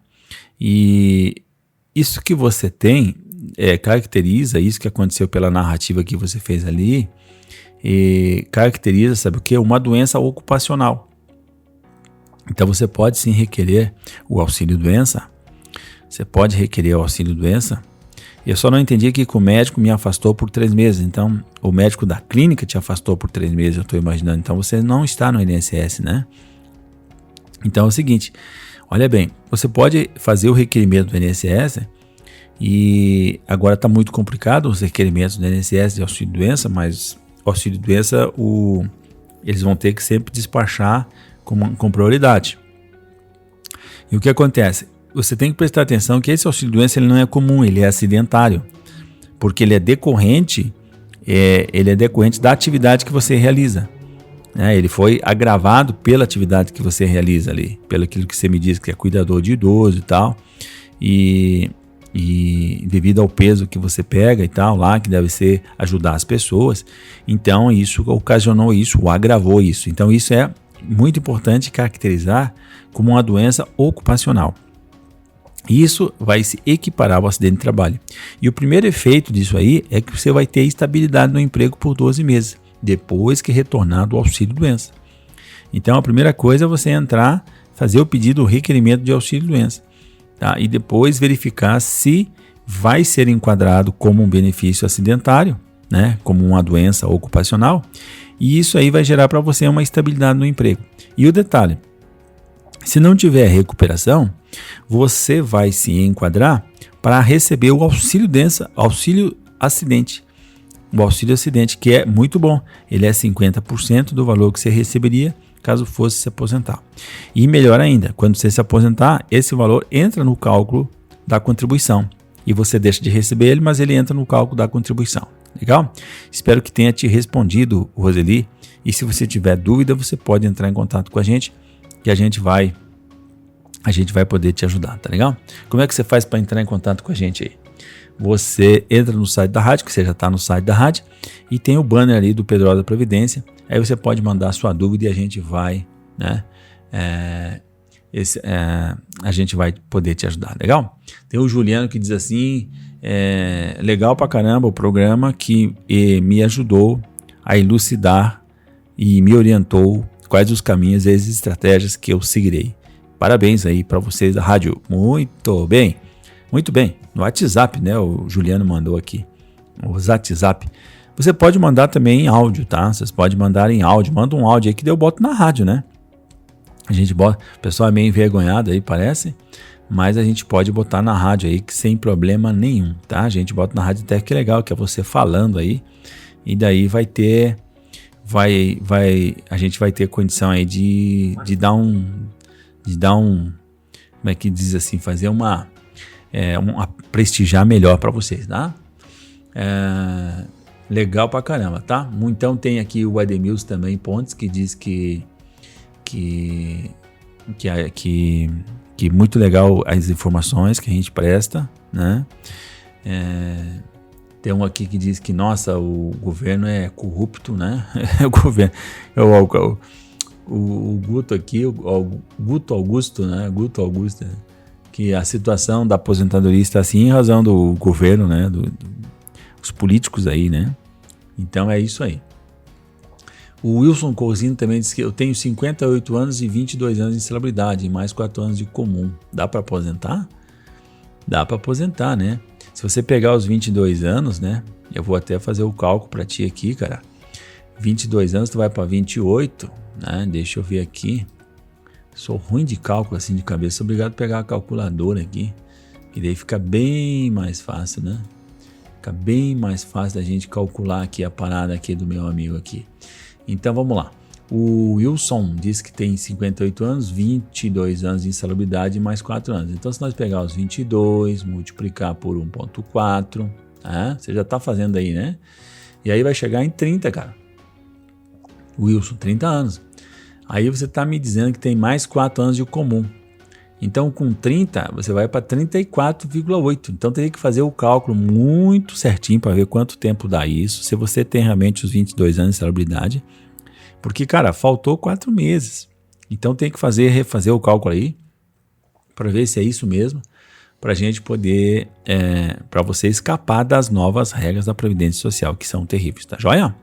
Speaker 1: E isso que você tem caracteriza isso que aconteceu pela narrativa que você fez ali, caracteriza, sabe o quê? Uma doença ocupacional. Então você pode sim requerer o auxílio-doença. Você pode requerer o auxílio-doença. Eu só não entendi que o médico me afastou por 3 meses. Então, o médico da clínica te afastou por 3 meses, eu estou imaginando. Então, você não está no INSS, né? Então, é o seguinte, olha bem, você pode fazer o requerimento do INSS e agora está muito complicado os requerimentos do INSS de auxílio-doença, mas auxílio-doença eles vão ter que sempre despachar com prioridade. E o que acontece? Você tem que prestar atenção que esse auxílio-doença ele não é comum, ele é acidentário, porque ele é decorrente da atividade que você realiza. Ele foi agravado pela atividade que você realiza ali, pelo aquilo que você me diz que é cuidador de idoso e tal, e devido ao peso que você pega e tal, lá que deve ser ajudar as pessoas, então isso ocasionou isso, ou agravou isso. Então isso é muito importante caracterizar como uma doença ocupacional. Isso vai se equiparar ao acidente de trabalho. E o primeiro efeito disso aí é que você vai ter estabilidade no emprego por 12 meses, depois que retornar do auxílio-doença. Então a primeira coisa é você entrar, fazer o pedido, o requerimento de auxílio-doença, tá? E depois verificar se vai ser enquadrado como um benefício acidentário, né? Como uma doença ocupacional, e isso aí vai gerar para você uma estabilidade no emprego. E o detalhe, se não tiver recuperação, você vai se enquadrar para receber o auxílio-doença, auxílio-acidente. O auxílio-acidente, que é muito bom, ele é 50% do valor que você receberia caso fosse se aposentar. E melhor ainda, quando você se aposentar, esse valor entra no cálculo da contribuição. E você deixa de receber ele, mas ele entra no cálculo da contribuição. Legal? Espero que tenha te respondido, Roseli. E se você tiver dúvida, você pode entrar em contato com a gente, que a gente vai poder te ajudar, tá legal? Como é que você faz para entrar em contato com a gente aí? Você entra no site da rádio, que você já está no site da rádio, e tem o banner ali do Pedrosa Previdência. Aí você pode mandar a sua dúvida e a gente vai, né? A gente vai poder te ajudar, legal? Tem o Juliano que diz assim, legal pra caramba o programa que me ajudou a elucidar e me orientou quais os caminhos e as estratégias que eu seguirei. Parabéns aí para vocês da rádio. Muito bem. No WhatsApp, né? O Juliano mandou aqui. O WhatsApp. Você pode mandar também em áudio, tá? Vocês podem mandar em áudio. Manda um áudio aí que eu boto na rádio, né? A gente bota. O pessoal é meio envergonhado aí, parece. Mas a gente pode botar na rádio aí que sem problema nenhum, tá? A gente bota na rádio até que legal, que é você falando aí. E daí vai ter. A gente vai ter condição aí de dar um. Como é que diz assim? Fazer uma prestigiar melhor para vocês, tá? Legal pra caramba, tá? Então tem aqui o Ademilson também Pontes, que diz que muito legal as informações que a gente presta, né? Tem um aqui que diz que, nossa, o governo é corrupto, né? O governo, o Guto aqui, o Guto Augusto, né? Guto Augusto, que a situação da aposentadoria está assim em razão do governo, né? os políticos aí, né? Então é isso aí. O Wilson Corzino também disse que eu tenho 58 anos e 22 anos de insalubridade e mais 4 anos de comum. Dá para aposentar? Dá para aposentar, né? Se você pegar os 22 anos, né? Eu vou até fazer o cálculo para ti aqui, cara. 22 anos, tu vai para 28, né? Deixa eu ver aqui. Sou ruim de cálculo assim de cabeça. Obrigado por pegar a calculadora aqui. E daí fica bem mais fácil, né? Fica bem mais fácil da gente calcular aqui a parada aqui do meu amigo aqui. Então vamos lá. O Wilson diz que tem 58 anos, 22 anos de insalubridade e mais 4 anos. Então se nós pegar os 22, multiplicar por 1,4, você já está fazendo aí, né? E aí vai chegar em 30, cara. Wilson, 30 anos. Aí você está me dizendo que tem mais 4 anos de comum. Então com 30 você vai para 34,8. Então teria que fazer o cálculo muito certinho para ver quanto tempo dá isso. Se você tem realmente os 22 anos de insalubridade. Porque, cara, faltou 4 meses. Então tem que refazer o cálculo aí para ver se é isso mesmo, para a gente poder, para você escapar das novas regras da Previdência Social, que são terríveis, tá joia?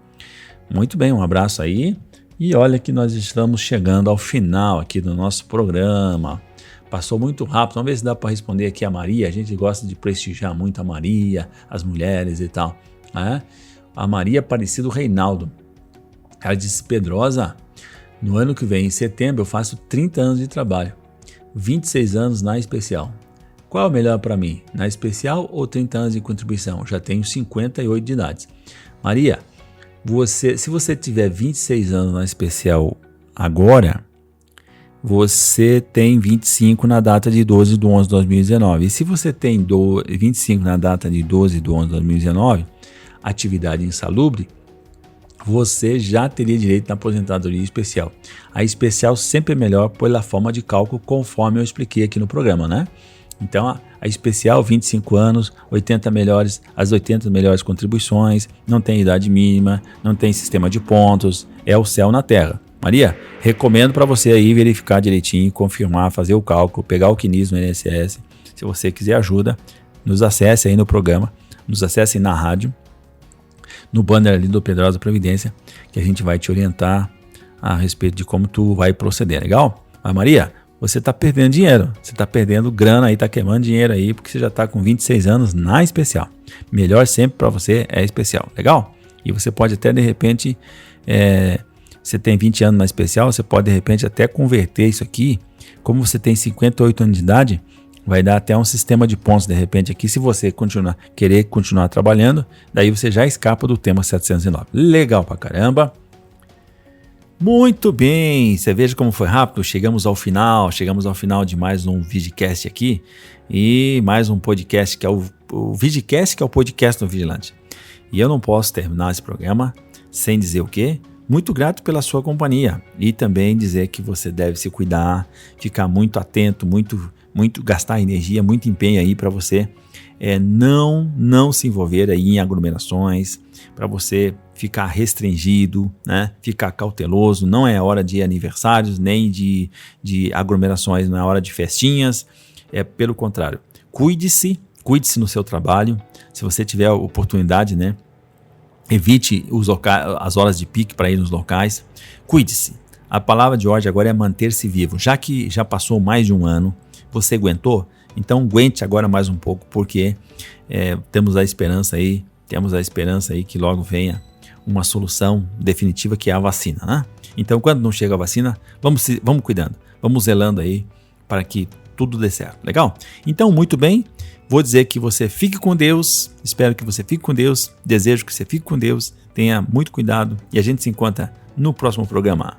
Speaker 1: Muito bem, um abraço aí. E olha que nós estamos chegando ao final aqui do nosso programa. Passou muito rápido. Vamos ver se dá para responder aqui a Maria. A gente gosta de prestigiar muito a Maria, as mulheres e tal, né? A Maria Aparecido Reinaldo. Ela disse: Pedrosa, no ano que vem, em setembro, eu faço 30 anos de trabalho, 26 anos na especial. Qual é o melhor para mim, na especial ou 30 anos de contribuição? Já tenho 58 de idade. Maria, se você tiver 26 anos na especial agora, você tem 25 na data de 12 de 11 de 2019. E se você tem 25 na data de 12 de 11 de 2019, atividade insalubre, você já teria direito na aposentadoria especial. A especial sempre é melhor pela forma de cálculo, conforme eu expliquei aqui no programa, né? Então, a especial, 25 anos, 80 melhores, as 80 melhores contribuições, não tem idade mínima, não tem sistema de pontos, é o céu na terra. Maria, recomendo para você aí verificar direitinho, confirmar, fazer o cálculo, pegar o CNIS no INSS. Se você quiser ajuda, nos acesse aí no programa, nos acesse na rádio, no banner ali do Pedrosa Previdência, que a gente vai te orientar a respeito de como tu vai proceder, legal? Mas Maria, você está perdendo dinheiro, você está perdendo grana aí, está queimando dinheiro aí, porque você já está com 26 anos na especial. Melhor sempre para você é especial, legal? E você pode até de repente, você tem 20 anos na especial, você pode de repente até converter isso aqui, como você tem 58 anos de idade, vai dar até um sistema de pontos de repente aqui, se você querer continuar trabalhando, daí você já escapa do tema 709. Legal pra caramba. Muito bem, você veja como foi rápido, chegamos ao final de mais um Vigicast aqui, e mais um podcast que é o Vigicast, que é o podcast do Vigilante. E eu não posso terminar esse programa sem dizer o quê? Muito grato pela sua companhia e também dizer que você deve se cuidar, ficar muito atento, muito gastar energia, muito empenho aí para você não se envolver aí em aglomerações, para você ficar restringido, né? Ficar cauteloso. Não é hora de aniversários nem de aglomerações, não é hora de festinhas, pelo contrário. Cuide-se no seu trabalho. Se você tiver a oportunidade, né? Evite as horas de pique para ir nos locais. Cuide-se. A palavra de ordem agora é manter-se vivo. Já que já passou mais de um ano, você aguentou? Então aguente agora mais um pouco, porque temos a esperança aí que logo venha uma solução definitiva, que é a vacina, né? Então quando não chega a vacina, vamos cuidando, vamos zelando aí para que tudo dê certo, legal? Então muito bem, vou dizer que você fique com Deus, espero que você fique com Deus, desejo que você fique com Deus, tenha muito cuidado e a gente se encontra no próximo programa.